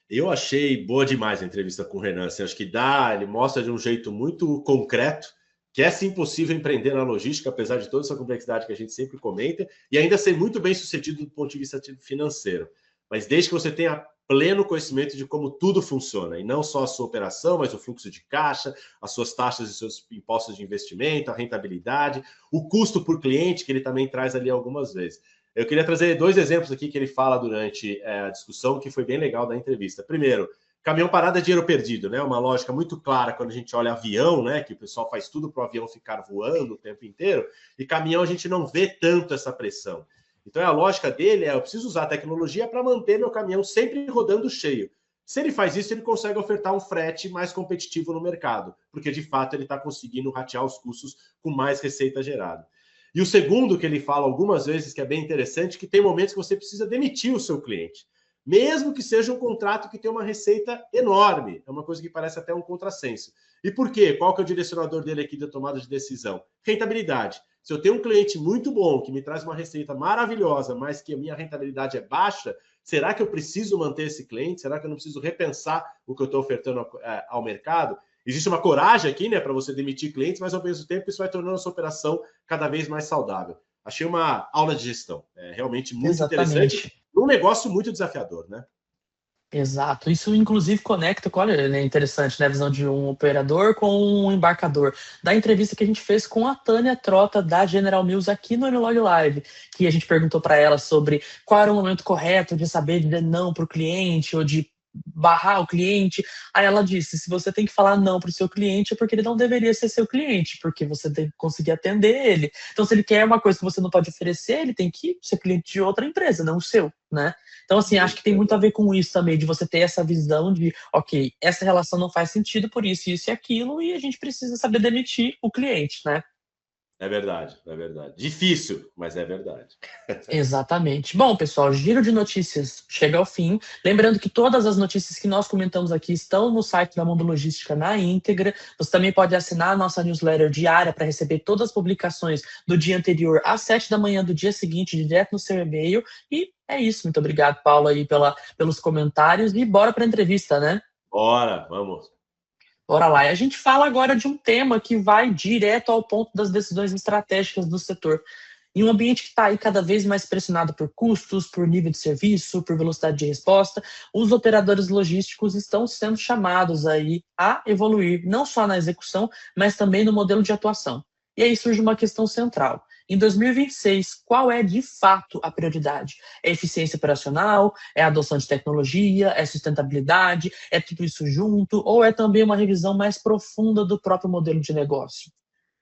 Eu achei boa demais a entrevista com o Renan. Assim, acho que ele mostra de um jeito muito concreto que é sim possível empreender na logística, apesar de toda essa complexidade que a gente sempre comenta, e ainda ser muito bem sucedido do ponto de vista financeiro. Mas desde que você tenha pleno conhecimento de como tudo funciona, e não só a sua operação, mas o fluxo de caixa, as suas taxas e seus impostos de investimento, a rentabilidade, o custo por cliente, que ele também traz ali algumas vezes. Eu queria trazer 2 exemplos aqui que ele fala durante a discussão, que foi bem legal da entrevista. Primeiro, caminhão parado é dinheiro perdido, né? Uma lógica muito clara quando a gente olha avião, né? Que o pessoal faz tudo para o avião ficar voando o tempo inteiro, e caminhão a gente não vê tanto essa pressão. Então, a lógica dele eu preciso usar a tecnologia para manter meu caminhão sempre rodando cheio. Se ele faz isso, ele consegue ofertar um frete mais competitivo no mercado, porque de fato ele está conseguindo ratear os custos com mais receita gerada. E o segundo que ele fala algumas vezes, que é bem interessante, que tem momentos que você precisa demitir o seu cliente. mesmo que seja um contrato que tem uma receita enorme. É uma coisa que parece até um contrassenso. E por quê? Qual que é o direcionador dele aqui da tomada de decisão? Rentabilidade. Se eu tenho um cliente muito bom, que me traz uma receita maravilhosa, mas que a minha rentabilidade é baixa, será que eu preciso manter esse cliente? Será que eu não preciso repensar o que eu estou ofertando ao mercado? Existe uma coragem aqui, né, para você demitir clientes, mas ao mesmo tempo isso vai tornando a sua operação cada vez mais saudável. Achei uma aula de gestão, realmente muito interessante,
Exatamente.
num negócio muito desafiador, né?
Exato. Isso, inclusive, conecta com, olha, é interessante, né, a visão de um operador com um embarcador. Da entrevista que a gente fez com a Tânia Trota, da General Mills, aqui no Mlog Live, que a gente perguntou para ela sobre qual era o momento correto de saber dizer não para o cliente ou de barrar o cliente. Aí ela disse, se você tem que falar não para o seu cliente é porque ele não deveria ser seu cliente, porque você tem que conseguir atender ele. Então, se ele quer uma coisa que você não pode oferecer, ele tem que ser cliente de outra empresa, não o seu, né? Então, assim, acho que tem muito a ver com isso também, de você ter essa visão de, ok, essa relação não faz sentido por isso e aquilo, e a gente precisa saber demitir o cliente, né?
É verdade, é verdade. Difícil, mas é verdade.
Exatamente. Bom, pessoal, giro de notícias chega ao fim. Lembrando que todas as notícias que nós comentamos aqui estão no site da Mundo Logística na íntegra. Você também pode assinar a nossa newsletter diária para receber todas as publicações do dia anterior às 7 da manhã do dia seguinte, direto no seu e-mail. E é isso. Muito obrigado, Paulo, aí pelos comentários. E bora para a entrevista, né?
Bora, vamos.
Bora lá. E a gente fala agora de um tema que vai direto ao ponto das decisões estratégicas do setor. Em um ambiente que está aí cada vez mais pressionado por custos, por nível de serviço, por velocidade de resposta, os operadores logísticos estão sendo chamados aí a evoluir, não só na execução, mas também no modelo de atuação. E aí surge uma questão central. Em 2026, qual é de fato a prioridade? É eficiência operacional? É a adoção de tecnologia? É sustentabilidade? É tudo isso junto? Ou é também uma revisão mais profunda do próprio modelo de negócio?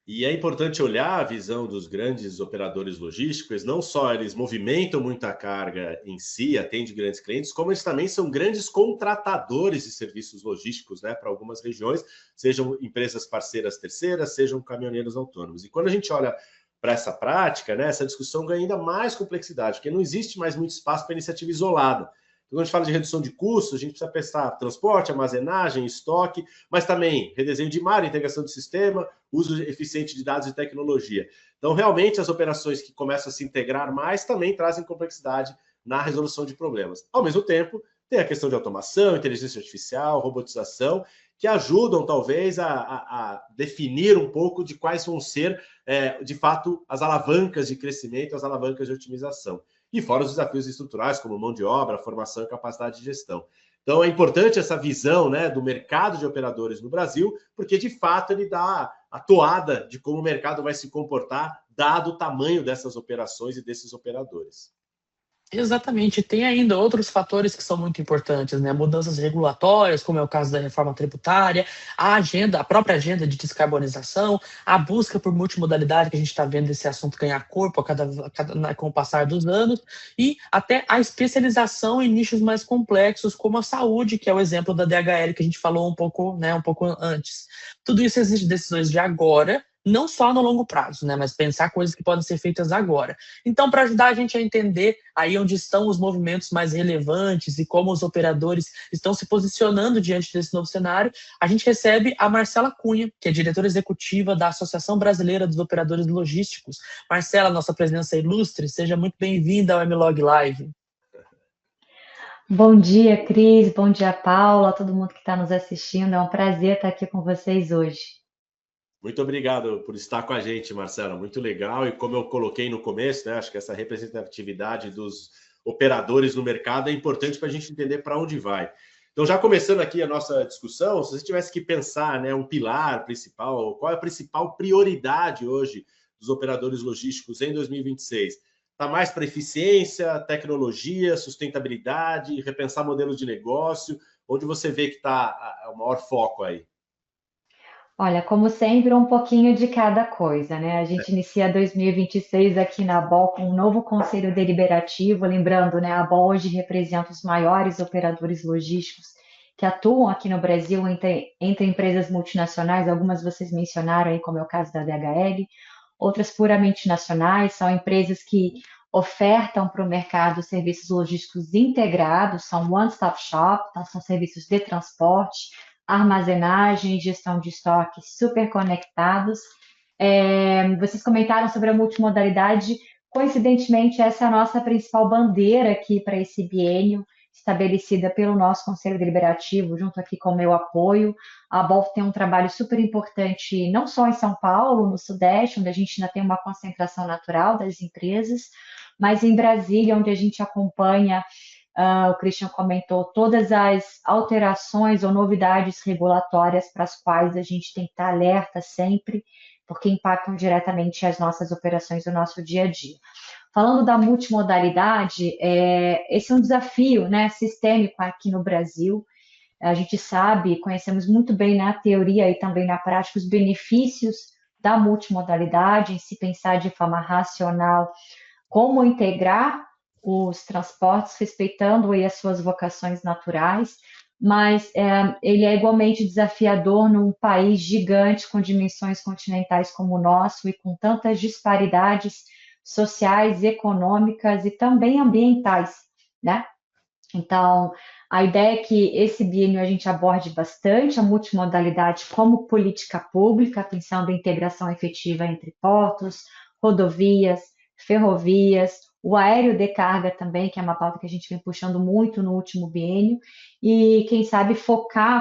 E é importante olhar a visão dos grandes operadores logísticos, não só eles movimentam muita carga em si, atendem grandes clientes, como eles também são grandes contratadores de serviços logísticos, né, para algumas regiões, sejam empresas parceiras terceiras, sejam caminhoneiros autônomos. E quando a gente olha para essa prática, né, essa discussão ganha ainda mais complexidade, porque não existe mais muito espaço para iniciativa isolada. Então, quando a gente fala de redução de custos, a gente precisa pensar transporte, armazenagem, estoque, mas também redesenho de malha, integração de sistema, uso eficiente de dados e tecnologia. Então, realmente, as operações que começam a se integrar mais também trazem complexidade na resolução de problemas. Ao mesmo tempo, tem a questão de automação, inteligência artificial, robotização, que ajudam, talvez, a definir um pouco de quais vão ser, de fato, as alavancas de crescimento, as alavancas de otimização. E fora os desafios estruturais, como mão de obra, formação e capacidade de gestão. Então, é importante essa visão, né, do mercado de operadores no Brasil, porque, de fato, ele dá a toada de como o mercado vai se comportar, dado o tamanho dessas operações e desses operadores.
Exatamente. Tem ainda outros fatores que são muito importantes, né? Mudanças regulatórias, como é o caso da reforma tributária, a agenda, a própria agenda de descarbonização, a busca por multimodalidade, que a gente está vendo esse assunto ganhar corpo com o passar dos anos, e até a especialização em nichos mais complexos, como a saúde, que é o exemplo da DHL que a gente falou um pouco antes. Tudo isso exige decisões de agora, não só no longo prazo, né, mas pensar coisas que podem ser feitas agora. Então, para ajudar a gente a entender aí onde estão os movimentos mais relevantes e como os operadores estão se posicionando diante desse novo cenário, a gente recebe a Marcela Cunha, que é diretora executiva da Associação Brasileira dos Operadores Logísticos. Marcela, nossa presença ilustre, seja muito bem-vinda ao Mlog Live.
Bom dia, Cris. Bom dia, Paula, todo mundo que está nos assistindo. É um prazer estar aqui com vocês hoje.
Muito obrigado por estar com a gente, Marcela. Muito legal. E como eu coloquei no começo, né, acho que essa representatividade dos operadores no mercado é importante para a gente entender para onde vai. Então, já começando aqui a nossa discussão, se você tivesse que pensar, né, um pilar principal, qual é a principal prioridade hoje dos operadores logísticos em 2026? Está mais para eficiência, tecnologia, sustentabilidade, repensar modelos de negócio? Onde você vê que está o maior foco aí?
Olha, como sempre, um pouquinho de cada coisa, né? A gente inicia 2026 aqui na ABOL com um novo conselho deliberativo, lembrando, né, a ABOL hoje representa os maiores operadores logísticos que atuam aqui no Brasil entre empresas multinacionais, algumas vocês mencionaram aí, como é o caso da DHL, outras puramente nacionais, são empresas que ofertam para o mercado serviços logísticos integrados, são one-stop shop, então são serviços de transporte, armazenagem e gestão de estoque super conectados. Vocês comentaram sobre a multimodalidade. Coincidentemente, essa é a nossa principal bandeira aqui para esse biênio, estabelecida pelo nosso Conselho Deliberativo, junto aqui com o meu apoio. A ABOL tem um trabalho super importante, não só em São Paulo, no Sudeste, onde a gente ainda tem uma concentração natural das empresas, mas em Brasília, onde a gente acompanha, o Christian comentou, todas as alterações ou novidades regulatórias para as quais a gente tem que estar alerta sempre, porque impactam diretamente as nossas operações do nosso dia a dia. Falando da multimodalidade, esse é um desafio, né, sistêmico aqui no Brasil. A gente sabe, conhecemos muito bem na teoria e também na prática os benefícios da multimodalidade, em se pensar de forma racional como integrar os transportes, respeitando aí as suas vocações naturais, mas ele é igualmente desafiador num país gigante com dimensões continentais como o nosso e com tantas disparidades sociais, econômicas e também ambientais, né? Então, a ideia é que esse biênio a gente aborde bastante a multimodalidade como política pública, pensando em integração efetiva entre portos, rodovias, ferrovias, o aéreo de carga também, que é uma pauta que a gente vem puxando muito no último biênio, e quem sabe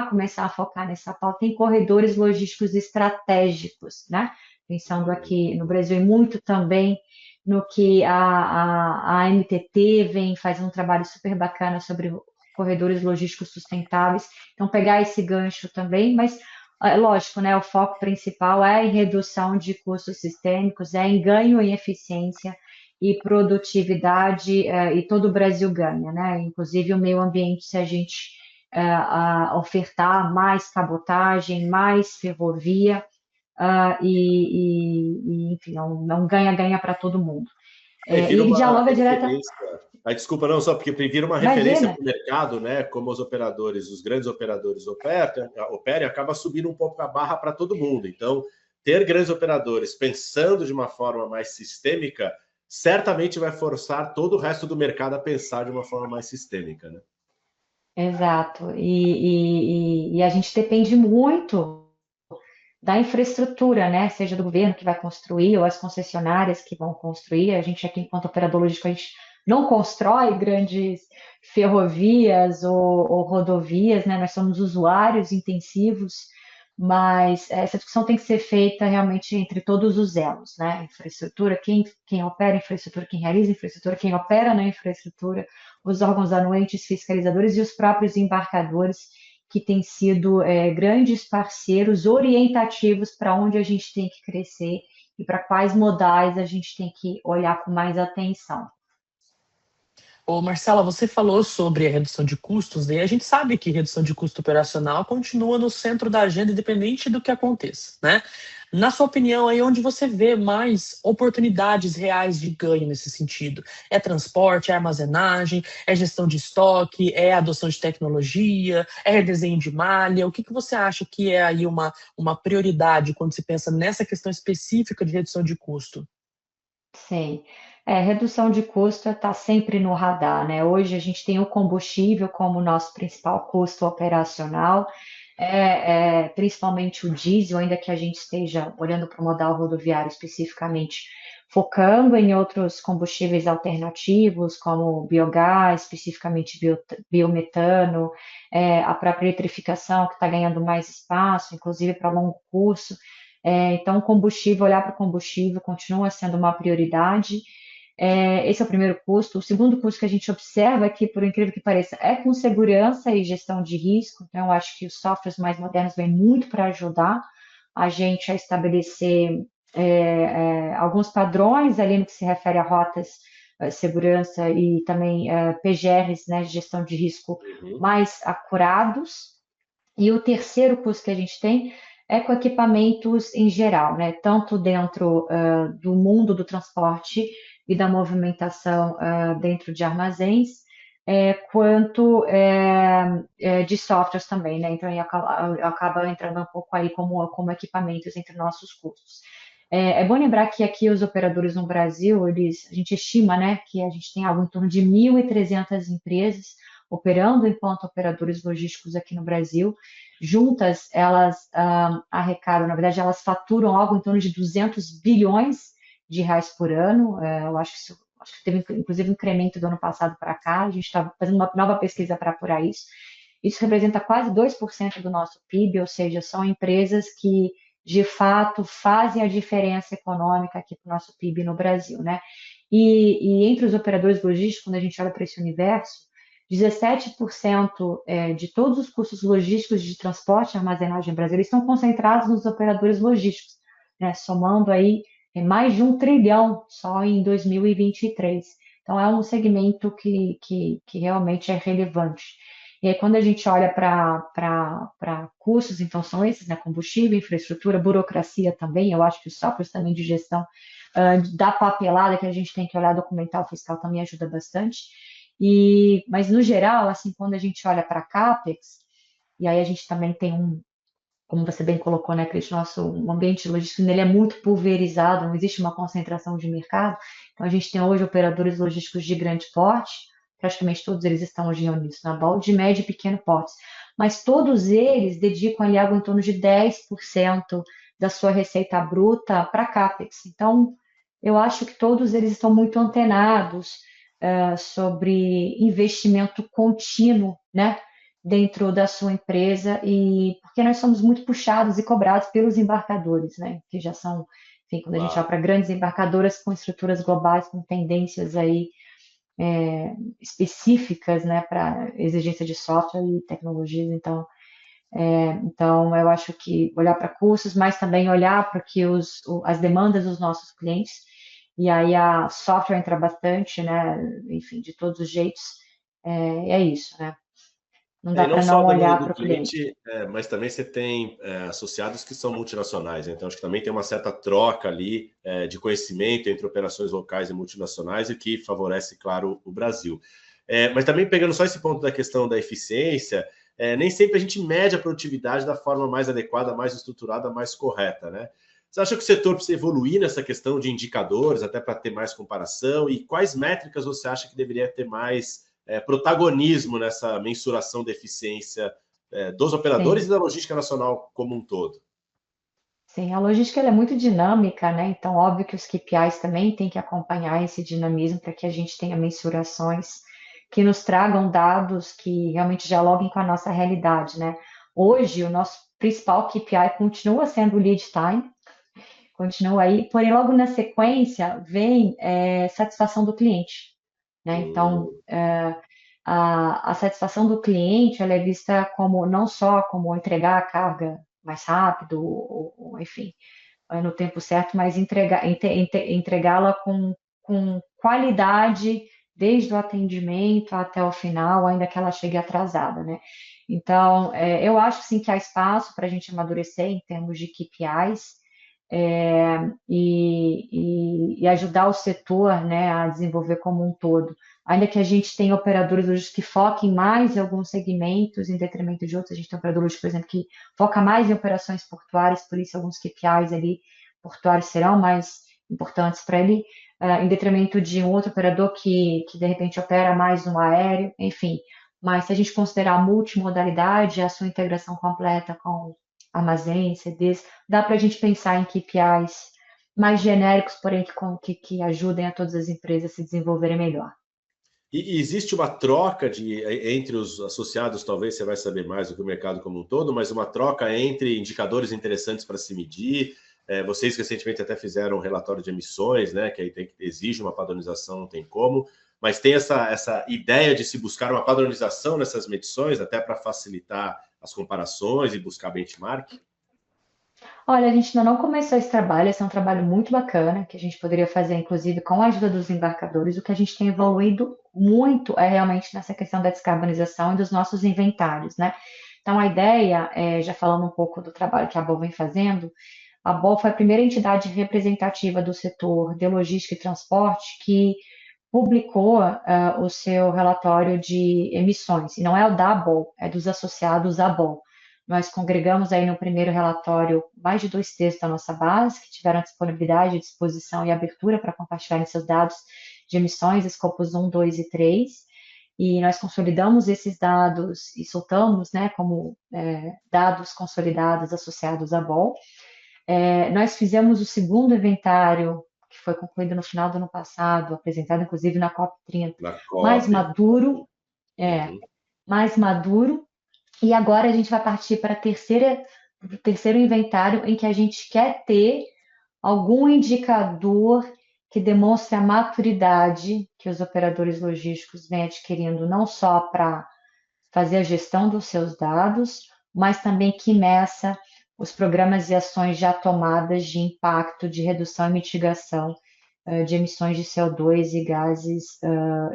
começar a focar nessa pauta em corredores logísticos estratégicos, né? Pensando aqui no Brasil e muito também no que a MTT vem fazendo um trabalho super bacana sobre corredores logísticos sustentáveis. Então, pegar esse gancho também, mas, lógico, né, o foco principal é em redução de custos sistêmicos, é em ganho em eficiência e produtividade, e todo o Brasil ganha, né? Inclusive o meio ambiente, se a gente ofertar mais cabotagem, mais ferrovia, enfim, não ganha-ganha para todo mundo.
E
E
vira
ele
uma
dialoga direto.
referência. Desculpa, não, só porque vira uma referência
Imagina,
para o mercado, né? Como os operadores, os grandes operadores operam, acaba subindo um pouco a barra para todo mundo. Então, ter grandes operadores pensando de uma forma mais sistêmica certamente vai forçar todo o resto do mercado a pensar de uma forma mais sistêmica, né?
exato. E a gente depende muito da infraestrutura, né? Seja do governo que vai construir ou as concessionárias que vão construir. A gente aqui, enquanto operador logístico, a gente não constrói grandes ferrovias ou rodovias, né? Nós somos usuários intensivos, mas essa discussão tem que ser feita realmente entre todos os elos, né? Infraestrutura, quem opera a infraestrutura, quem realiza a infraestrutura, quem opera na infraestrutura, os órgãos anuentes fiscalizadores e os próprios embarcadores que têm sido grandes parceiros orientativos para onde a gente tem que crescer e para quais modais a gente tem que olhar com mais atenção.
Ô, Marcela, você falou sobre a redução de custos, e a gente sabe que redução de custo operacional continua no centro da agenda, independente do que aconteça, né? Na sua opinião, aí onde você vê mais oportunidades reais de ganho nesse sentido? É transporte, é armazenagem, é gestão de estoque, é adoção de tecnologia, é redesenho de malha? O que você acha que é aí uma prioridade quando se pensa nessa questão específica de redução de custo?
Sim. Redução de custo está sempre no radar, né? Hoje a gente tem o combustível como nosso principal custo operacional, principalmente o diesel, ainda que a gente esteja olhando para o modal rodoviário especificamente, focando em outros combustíveis alternativos, como biogás, especificamente biometano, a própria eletrificação, que está ganhando mais espaço, inclusive para longo curso. Então, olhar para o combustível continua sendo uma prioridade. Esse é o primeiro custo. O segundo custo que a gente observa aqui, por incrível que pareça, é com segurança e gestão de risco. Então, eu acho que os softwares mais modernos vêm muito para ajudar a gente a estabelecer alguns padrões ali no que se refere a rotas, segurança e também PGRs, né, de gestão de risco mais acurados. E o terceiro custo que a gente tem é com equipamentos em geral, né? Tanto dentro do mundo do transporte e da movimentação dentro de armazéns, quanto de softwares também, né? Então, acaba entrando um pouco aí como equipamentos entre nossos custos. É bom lembrar que aqui os operadores no Brasil, a gente estima, né, que a gente tem algo em torno de 1.300 empresas operando enquanto operadores logísticos aqui no Brasil. Juntas, elas arrecadam, na verdade, elas faturam algo em torno de 200 bilhões de reais por ano. Eu acho que teve inclusive um incremento do ano passado para cá. A gente está fazendo uma nova pesquisa para apurar isso. Isso representa quase 2% do nosso PIB, ou seja, são empresas que de fato fazem a diferença econômica aqui para o nosso PIB no Brasil, né? E entre os operadores logísticos, quando a gente olha para esse universo, 17% de todos os custos logísticos de transporte e armazenagem brasileira estão concentrados nos operadores logísticos, né? Somando aí mais de 1 trilhão só em 2023. Então, é um segmento que realmente é relevante. E aí, quando a gente olha para custos, então são esses, né? Combustível, infraestrutura, burocracia também, eu acho que os softwares também de gestão da papelada que a gente tem que olhar, documental fiscal também ajuda bastante. Mas no geral, assim, quando a gente olha para CAPEX, e aí a gente também tem como você bem colocou, né, Cris, nosso ambiente logístico ele é muito pulverizado, não existe uma concentração de mercado. Então, a gente tem hoje operadores logísticos de grande porte, praticamente todos eles estão hoje reunidos na BOL, de médio e pequeno porte. Mas todos eles dedicam ali algo em torno de 10% da sua receita bruta para CAPEX. Então, eu acho que todos eles estão muito antenados sobre investimento contínuo, né? Dentro da sua empresa e porque nós somos muito puxados e cobrados pelos embarcadores, né? Que já são, enfim, quando a gente olha
Claro.
para grandes embarcadoras com estruturas globais, com tendências aí específicas, né, para exigência de software e tecnologias. Então eu acho que olhar para custos, mas também olhar para que as demandas dos nossos clientes e aí a software entra bastante, né? Enfim, de todos os jeitos, é isso, né? Não
E
dá
não
para
só a
não
demanda
olhar
do
para o cliente.
cliente, mas também você tem associados que são multinacionais, né? Então acho que também tem uma certa troca ali de conhecimento entre operações locais e multinacionais, o que favorece, claro, o Brasil. Mas também pegando só esse ponto da questão da eficiência, nem sempre a gente mede a produtividade da forma mais adequada, mais estruturada, mais correta, né? Você acha que o setor precisa evoluir nessa questão de indicadores, até para ter mais comparação? E quais métricas você acha que deveria ter mais protagonismo nessa mensuração da eficiência dos operadores e
Sim,
da logística nacional como um todo?
sim, a logística ela é muito dinâmica, né? Então, óbvio que os KPIs também têm que acompanhar esse dinamismo para que a gente tenha mensurações que nos tragam dados que realmente dialoguem com a nossa realidade, né? Hoje, o nosso principal KPI continua sendo o lead time, continua aí, porém, logo na sequência vem satisfação do cliente, né? Então,
Hum,
a satisfação do cliente ela é vista como não só como entregar a carga mais rápido, enfim, no tempo certo, mas entregá-la com qualidade desde o atendimento até o final, ainda que ela chegue atrasada, né? Então, eu acho sim que há espaço para a gente amadurecer em termos de KPIs e ajudar o setor, né, a desenvolver como um todo. Ainda que a gente tenha operadores hoje que foquem mais em alguns segmentos em detrimento de outros, a gente tem operadores, por exemplo, que foca mais em operações portuárias, por isso alguns KPIs ali portuários serão mais importantes para ele, em detrimento de um outro operador que de repente opera mais no aéreo, enfim. Mas se a gente considerar a multimodalidade, a sua integração completa com armazéns, CDs, dá para a gente pensar em KPIs mais genéricos, porém que ajudem a todas as empresas a se desenvolverem melhor.
E existe uma troca entre os associados, talvez você vai saber mais do que o mercado como um todo, mas uma troca entre indicadores interessantes para se medir. Vocês recentemente até fizeram um relatório de emissões, né? Que aí exige uma padronização, não tem como, mas tem essa ideia de se buscar uma padronização nessas medições, até para facilitar as comparações e buscar benchmark.
Olha, a gente ainda não começou esse trabalho, esse é um trabalho muito bacana, que a gente poderia fazer, inclusive, com a ajuda dos embarcadores. O que a gente tem evoluído muito é realmente nessa questão da descarbonização e dos nossos inventários, né? Então, a ideia, já falando um pouco do trabalho que a BOL vem fazendo, a BOL foi a primeira entidade representativa do setor de logística e transporte que publicou o seu relatório de emissões, e não é o da BOL, é dos associados à BOL. nós congregamos aí no primeiro relatório mais de 2/3 da nossa base, que tiveram disponibilidade, disposição e abertura para compartilharem seus dados de emissões, escopos 1, 2 e 3, e nós consolidamos esses dados e soltamos, né, como dados consolidados associados à BOL. Nós fizemos o segundo inventário, que foi concluído no final do ano passado, apresentado inclusive na COP30, mais maduro, mais maduro, e agora a gente vai partir para o terceiro inventário, em que a gente quer ter algum indicador que demonstre a maturidade que os operadores logísticos vêm adquirindo, não só para fazer a gestão dos seus dados, mas também que meça os programas e ações já tomadas de impacto, de redução e mitigação de emissões de CO2 e gases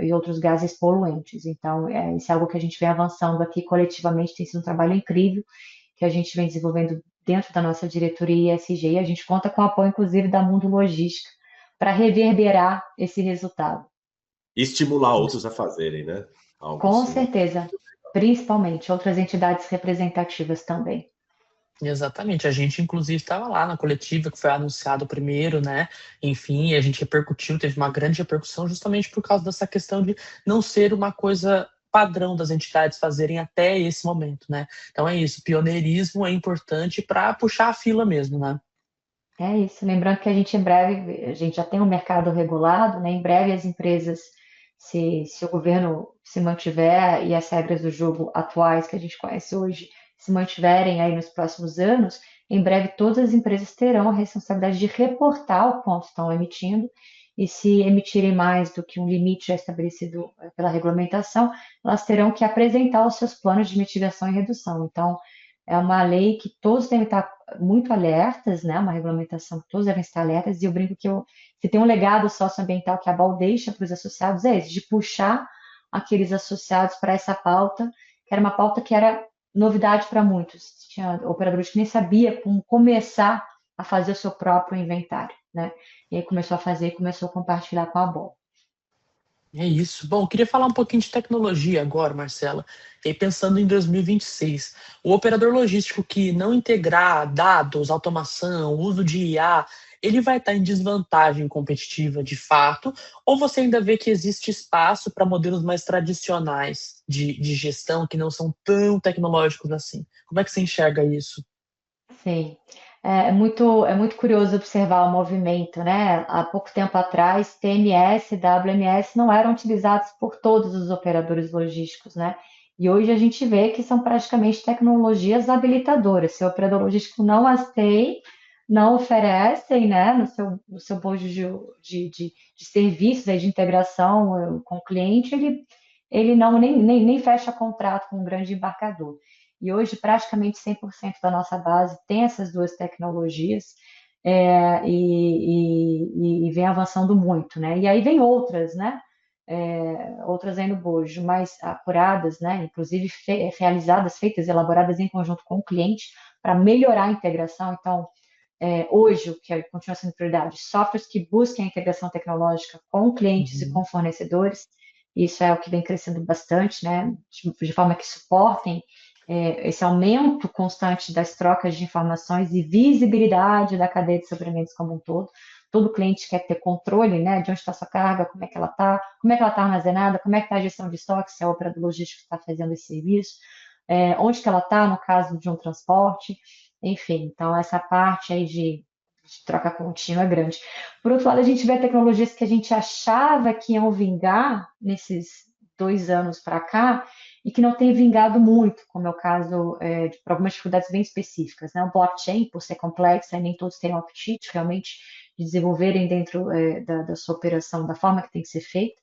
e outros gases poluentes. Então, isso é algo que a gente vem avançando aqui coletivamente, tem sido um trabalho incrível que a gente vem desenvolvendo dentro da nossa diretoria ESG, e a gente conta com o apoio, inclusive, da Mundo Logística para reverberar esse resultado.
E estimular outros a fazerem, né?
Com certeza, principalmente outras entidades representativas também.
Exatamente, a gente inclusive estava lá na coletiva que foi anunciado primeiro, né? Enfim, a gente repercutiu, teve uma grande repercussão justamente por causa dessa questão de não ser uma coisa padrão das entidades fazerem até esse momento, né? Então é isso, pioneirismo é importante para puxar a fila mesmo, né?
É isso, lembrando que a gente em breve, a gente já tem um mercado regulado, né? Em breve as empresas, se o governo se mantiver e as regras do jogo atuais que a gente conhece hoje se mantiverem aí nos próximos anos, em breve todas as empresas terão a responsabilidade de reportar o quanto estão emitindo, e se emitirem mais do que um limite já estabelecido pela regulamentação, elas terão que apresentar os seus planos de mitigação e redução. Então, é uma lei que todos devem estar muito alertas, né? Uma regulamentação que todos devem estar alertas, e eu brinco que se tem um legado socioambiental que a BOL deixa para os associados, é esse, de puxar aqueles associados para essa pauta, que era uma pauta que era novidade para muitos. Tinha operadores que nem sabia como começar a fazer o seu próprio inventário, né? E aí começou a fazer e começou a compartilhar com a BOL.
É isso. Bom, eu queria falar um pouquinho de tecnologia agora, Marcela. E aí, pensando em 2026, o operador logístico que não integrar dados, automação, uso de IA, ele vai estar em desvantagem competitiva de fato? Ou você ainda vê que existe espaço para modelos mais tradicionais de gestão que não são tão tecnológicos assim? Como é que você enxerga isso?
Sim, é muito curioso observar o movimento, né? Há pouco tempo atrás, TMS e WMS não eram utilizados por todos os operadores logísticos, né? E hoje a gente vê que são praticamente tecnologias habilitadoras. Se o operador logístico não as tem, não oferecem, né, no seu bojo de serviços aí, de integração com o cliente, ele não nem fecha contrato com um grande embarcador. E hoje praticamente 100% da nossa base tem essas duas tecnologias, e vem avançando muito, né? E aí vem outras, né? Outras aí no bojo, mais apuradas, né? Inclusive realizadas, feitas, elaboradas em conjunto com o cliente para melhorar a integração. Então, hoje, o que continua sendo prioridade, softwares que busquem a integração tecnológica com clientes e com fornecedores. Isso é o que vem crescendo bastante, né? De forma que suportem esse aumento constante das trocas de informações e visibilidade da cadeia de suprimentos como um todo. Todo cliente quer ter controle, né, de onde está a sua carga, como é que ela está armazenada, como é que está a gestão de estoque, se é o operador logístico que está fazendo esse serviço, onde que ela está no caso de um transporte, enfim. Então, essa parte aí de troca contínua é grande. Por outro lado, a gente vê tecnologias que a gente achava que iam vingar nesses 2 anos para cá, e que não tem vingado muito, como é o caso de algumas dificuldades bem específicas, né? O blockchain, por ser complexa, e nem todos têm o apetite realmente de desenvolverem dentro da sua operação da forma que tem que ser feita.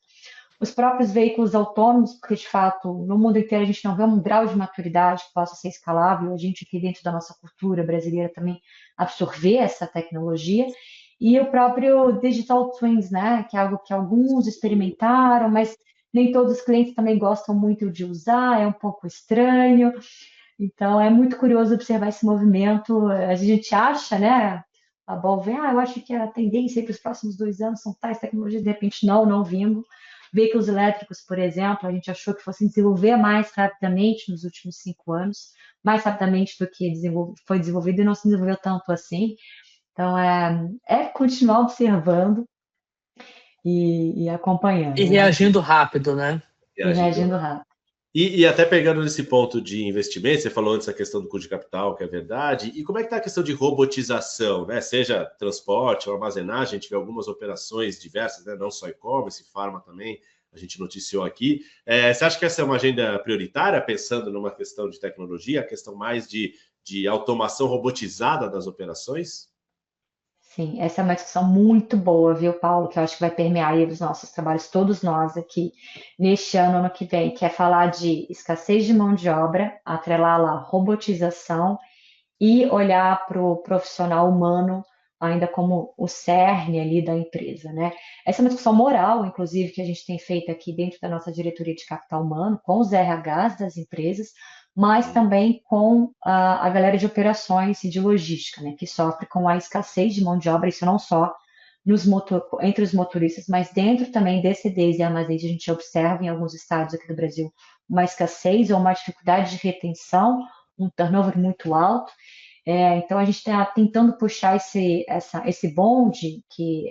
Os próprios veículos autônomos, porque de fato no mundo inteiro a gente não vê um grau de maturidade que possa ser escalável, a gente aqui dentro da nossa cultura brasileira também absorver essa tecnologia. E o próprio Digital Twins, né, que é algo que alguns experimentaram, mas nem todos os clientes também gostam muito de usar, é um pouco estranho. Então, é muito curioso observar esse movimento. A gente acha, né? A BOL vem, eu acho que a tendência para os próximos 2 anos são tais tecnologias, de repente não vimos. Veículos elétricos, por exemplo, a gente achou que fosse desenvolver mais rapidamente nos últimos 5 anos, mais rapidamente do que foi desenvolvido e não se desenvolveu tanto assim. Então, é continuar observando e
E
acompanhando, né?
reagindo rápido, né?
E
Reagindo.
reagindo rápido.
E até pegando nesse ponto de investimento, você falou antes a questão do custo de capital, que é verdade, e como é que está a questão de robotização, né? Seja transporte ou armazenagem, a gente vê algumas operações diversas, né? Não só e-commerce, farma também, a gente noticiou aqui. Você acha que essa é uma agenda prioritária, pensando numa questão de tecnologia, a questão mais de automação robotizada das operações?
Sim, essa é uma discussão muito boa, viu, Paulo? Que eu acho que vai permear aí os nossos trabalhos, todos nós aqui, neste ano que vem, que é falar de escassez de mão de obra, atrelar lá robotização e olhar para o profissional humano ainda como o cerne ali da empresa, né? Essa é uma discussão moral, inclusive, que a gente tem feito aqui dentro da nossa diretoria de capital humano, com os RHs das empresas, mas também com a galera de operações e de logística, né, que sofre com a escassez de mão de obra, isso não só entre os motoristas, mas dentro também de CDs e armazéns, a gente observa em alguns estados aqui do Brasil uma escassez ou uma dificuldade de retenção, um turnover muito alto. Então, a gente está tentando puxar esse bonde que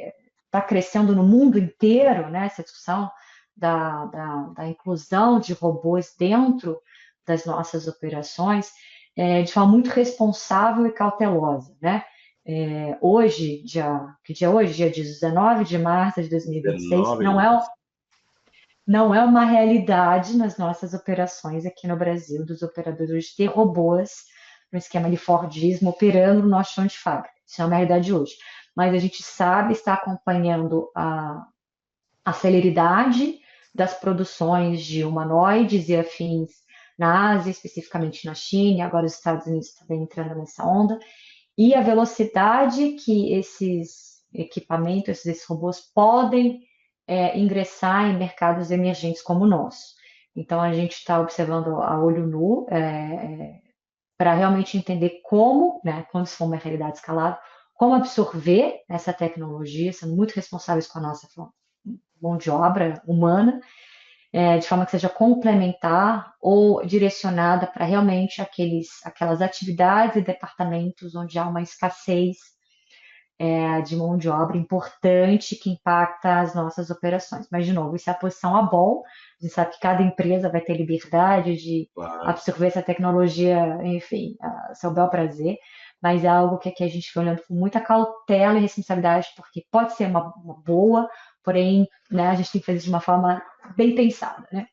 está crescendo no mundo inteiro, né, essa discussão da inclusão de robôs dentro das nossas operações, de forma muito responsável e cautelosa, né? Hoje, que dia é hoje? Dia 19 de março de 2026,
19 de março.
não é uma realidade nas nossas operações aqui no Brasil, dos operadores ter robôs no esquema de Fordismo operando no nosso chão de fábrica. Isso é uma realidade hoje. Mas a gente sabe, está acompanhando a celeridade das produções de humanoides e afins na Ásia, especificamente na China, e agora os Estados Unidos também entrando nessa onda, e a velocidade que esses equipamentos, esses robôs podem ingressar em mercados emergentes como o nosso. Então, a gente está observando a olho nu para realmente entender como, né, quando isso for uma realidade escalada, como absorver essa tecnologia, sendo muito responsáveis com a nossa mão de obra humana, de forma que seja complementar ou direcionada para realmente aquelas atividades e departamentos onde há uma escassez de mão de obra importante que impacta as nossas operações. Mas, de novo, isso é a posição a bom. A gente sabe que cada empresa vai ter liberdade de
Claro.
absorver essa tecnologia, enfim, a seu bel prazer, mas é algo que aqui a gente fica olhando com muita cautela e responsabilidade, porque pode ser uma boa, porém, né, a gente tem que fazer de uma forma bem pensada, né?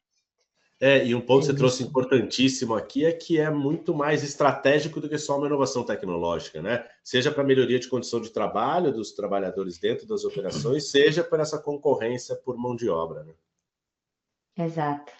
E um ponto
É
que você trouxe
isso.
importantíssimo aqui é que é muito mais estratégico do que só uma inovação tecnológica, né? Seja para melhoria de condição de trabalho dos trabalhadores dentro das operações, seja por essa concorrência por mão de obra, né?
Exato.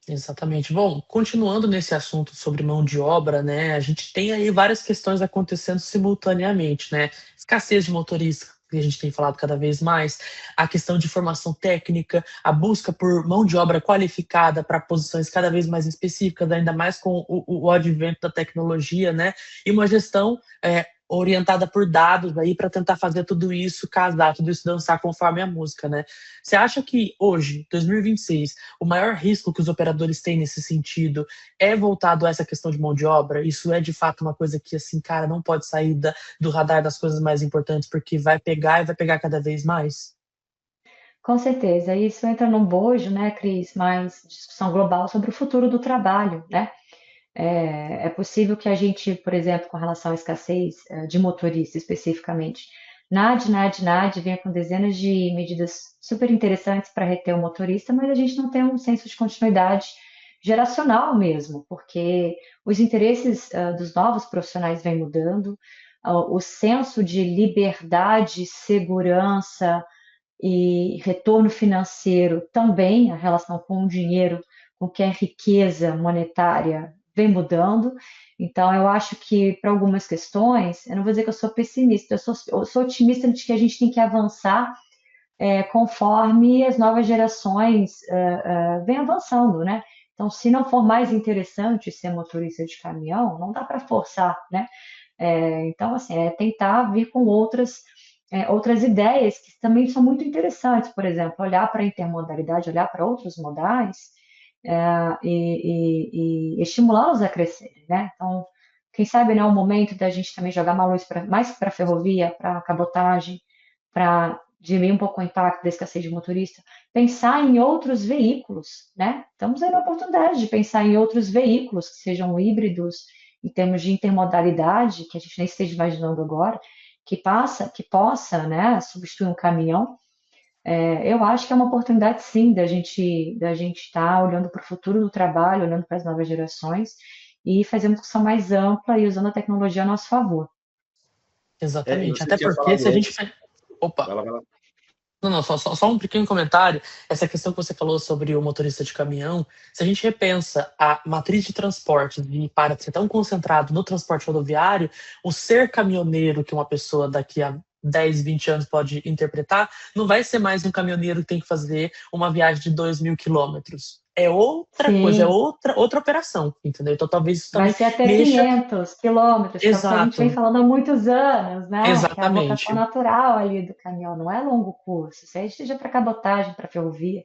Exatamente. Bom, continuando nesse assunto sobre mão de obra, né, a gente tem aí várias questões acontecendo simultaneamente, né? Escassez de motoristas, que a gente tem falado cada vez mais, a questão de formação técnica, a busca por mão de obra qualificada para posições cada vez mais específicas, ainda mais com o advento da tecnologia, né? E uma gestão orientada por dados aí para tentar fazer tudo isso casar, tudo isso dançar conforme a música, né? Você acha que hoje, 2026, o maior risco que os operadores têm nesse sentido é voltado a essa questão de mão de obra? Isso é de fato uma coisa que, assim, cara, não pode sair do radar das coisas mais importantes, porque vai pegar e vai pegar cada vez mais?
Com certeza. Isso entra num bojo, né, Cris, mais discussão global sobre o futuro do trabalho, né? É possível que a gente, por exemplo, com relação à escassez de motorista especificamente, NAD venha com dezenas de medidas super interessantes para reter o motorista, mas a gente não tem um senso de continuidade geracional mesmo, porque os interesses dos novos profissionais vêm mudando, o senso de liberdade, segurança e retorno financeiro também, a relação com o dinheiro, com o que é riqueza monetária, vem mudando. Então, eu acho que para algumas questões, eu não vou dizer que eu sou pessimista, eu sou otimista de que a gente tem que avançar conforme as novas gerações vêm avançando, né? Então, se não for mais interessante ser motorista de caminhão, não dá para forçar, né? Então, assim, é tentar vir com outras outras ideias que também são muito interessantes, por exemplo, olhar para a intermodalidade, olhar para outros modais e estimulá-los a crescerem, né? Então, quem sabe, né, o momento da gente também jogar uma luz mais para a ferrovia, para a cabotagem, para diminuir um pouco o impacto da escassez de motorista, pensar em outros veículos, né? Estamos aí na oportunidade de pensar em outros veículos que sejam híbridos, em termos de intermodalidade, que a gente nem esteja imaginando agora, que possa, né, substituir um caminhão. Eu acho que é uma oportunidade, sim, da gente estar olhando para o futuro do trabalho, olhando para as novas gerações e fazer uma discussão mais ampla e usando a tecnologia a nosso favor.
E
Exatamente.
você
Até
tinha
porque
falado
se a gente.
antes.
Opa!
Vai lá, vai lá.
Não, só um pequeno comentário. Essa questão que você falou sobre o motorista de caminhão, se a gente repensa a matriz de transporte e para de ser tão concentrado no transporte rodoviário, o ser caminhoneiro que uma pessoa daqui a 10, 20 anos pode interpretar, não vai ser mais um caminhoneiro que tem que fazer uma viagem de 2.000 quilômetros. É outra coisa, é
Sim,
outra operação, entendeu? Então talvez isso
vai
também
ser até
mexa.
500 quilômetros, que é o que a gente vem
Exato,
falando há muitos anos, né? Que é a vocação
exatamente.
natural ali do caminhão, não é longo curso, seja para cabotagem, para ferrovia.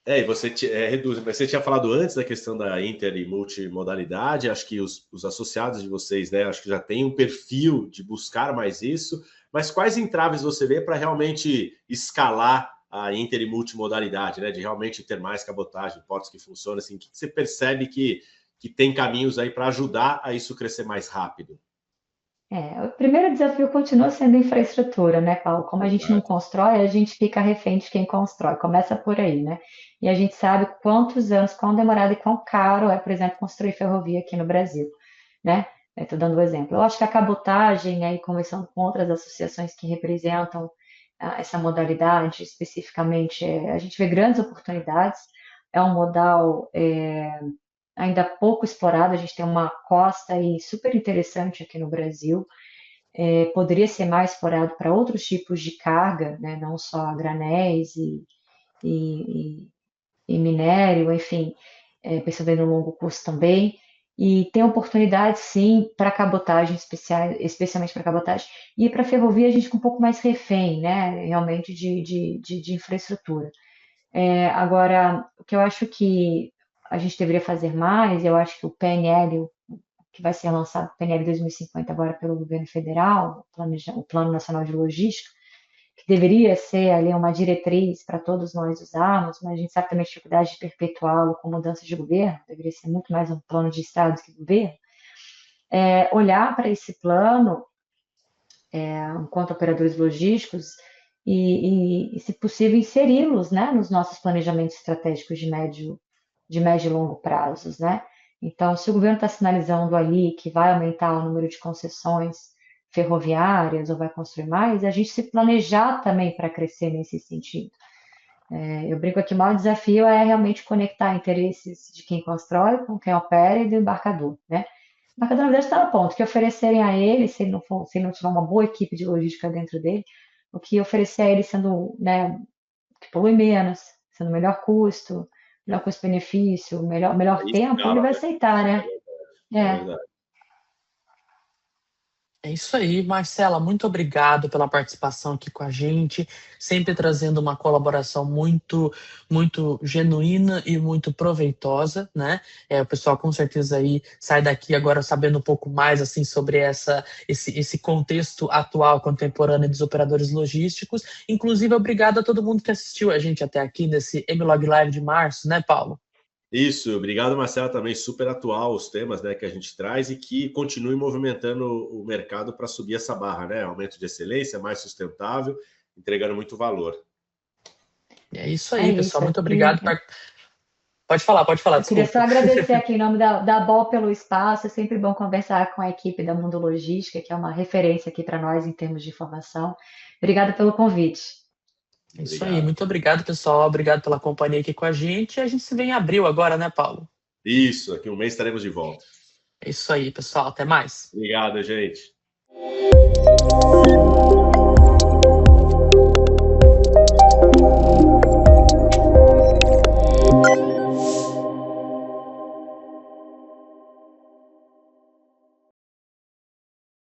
E você reduz, mas você tinha falado antes da questão da inter e multimodalidade, acho que os associados de vocês, né, acho que já tem um perfil de buscar mais isso, mas quais entraves você vê para realmente escalar a inter e multimodalidade, né, de realmente ter mais cabotagem, portos que funcionam, assim, o que você percebe que tem caminhos aí para ajudar a isso crescer mais rápido?
O primeiro desafio continua sendo infraestrutura, né, Paulo? Como a gente não
Verdade.
constrói, a gente fica refém de quem constrói. Começa por aí, né? E a gente sabe quantos anos, quão demorado e quão caro é, por exemplo, construir ferrovia aqui no Brasil, né? Estou dando um exemplo. Eu acho que a cabotagem, aí conversando com outras associações que representam essa modalidade especificamente, a gente vê grandes oportunidades. É um modal ainda pouco explorado. A gente tem uma costa aí super interessante aqui no Brasil. Poderia ser mais explorado para outros tipos de carga, né? Não só granéis e, e minério, enfim, pensando aí no longo curso também. E tem oportunidade, sim, para cabotagem, especialmente para cabotagem. E para ferrovia, a gente fica um pouco mais refém, né? Realmente, de infraestrutura. Agora, o que eu acho que a gente deveria fazer mais, eu acho que o PNL, que vai ser lançado, o PNL 2050 agora pelo governo federal, o Plano Nacional de Logística, que deveria ser ali uma diretriz para todos nós usarmos, mas a gente sabe também a dificuldade de perpetuá-lo com mudanças de governo, deveria ser muito mais um plano de Estado que governo. Olhar para esse plano, enquanto operadores logísticos, e, se possível, inseri-los, né, nos nossos planejamentos estratégicos de médio e longo prazos, né? Então, se o governo está sinalizando ali que vai aumentar o número de concessões ferroviárias ou vai construir mais, a gente se planejar também para crescer nesse sentido. Eu brinco aqui, o maior desafio é realmente conectar interesses de quem constrói com quem opera e do embarcador, né? O embarcador, na verdade, está no ponto que oferecerem a ele, se ele não tiver uma boa equipe de logística dentro dele, o que oferecer a ele sendo, né, que polui menos, sendo melhor custo-benefício, melhor
Aí
tempo, ele
escala,
vai
né?
aceitar,
É
né?
verdade. É
É,
verdade.
É isso aí, Marcela, muito obrigado pela participação aqui com a gente, sempre trazendo uma colaboração muito genuína e muito proveitosa, né? O pessoal com certeza aí sai daqui agora sabendo um pouco mais assim sobre esse contexto atual, contemporâneo dos operadores logísticos. Inclusive, obrigado a todo mundo que assistiu a gente até aqui nesse Emilog Live de março, né, Paulo?
Isso, obrigado, Marcela, também super atual os temas, né, que a gente traz e que continue movimentando o mercado para subir essa barra, né? Aumento de excelência, mais sustentável, entregando muito valor.
É isso
é
aí,
isso.
pessoal. Muito obrigado. Pode falar,
Eu queria só
desculpa.
agradecer aqui em nome da BOL pelo espaço. É sempre bom conversar com a equipe da Mundo Logística, que é uma referência aqui para nós em termos de informação. Obrigada pelo convite.
É isso aí,
Obrigado.
muito obrigado, pessoal. Obrigado pela companhia aqui com a gente. A gente se vê em abril agora, né, Paulo?
Isso, aqui um mês estaremos de volta.
É isso aí, pessoal. Até mais.
Obrigado, gente.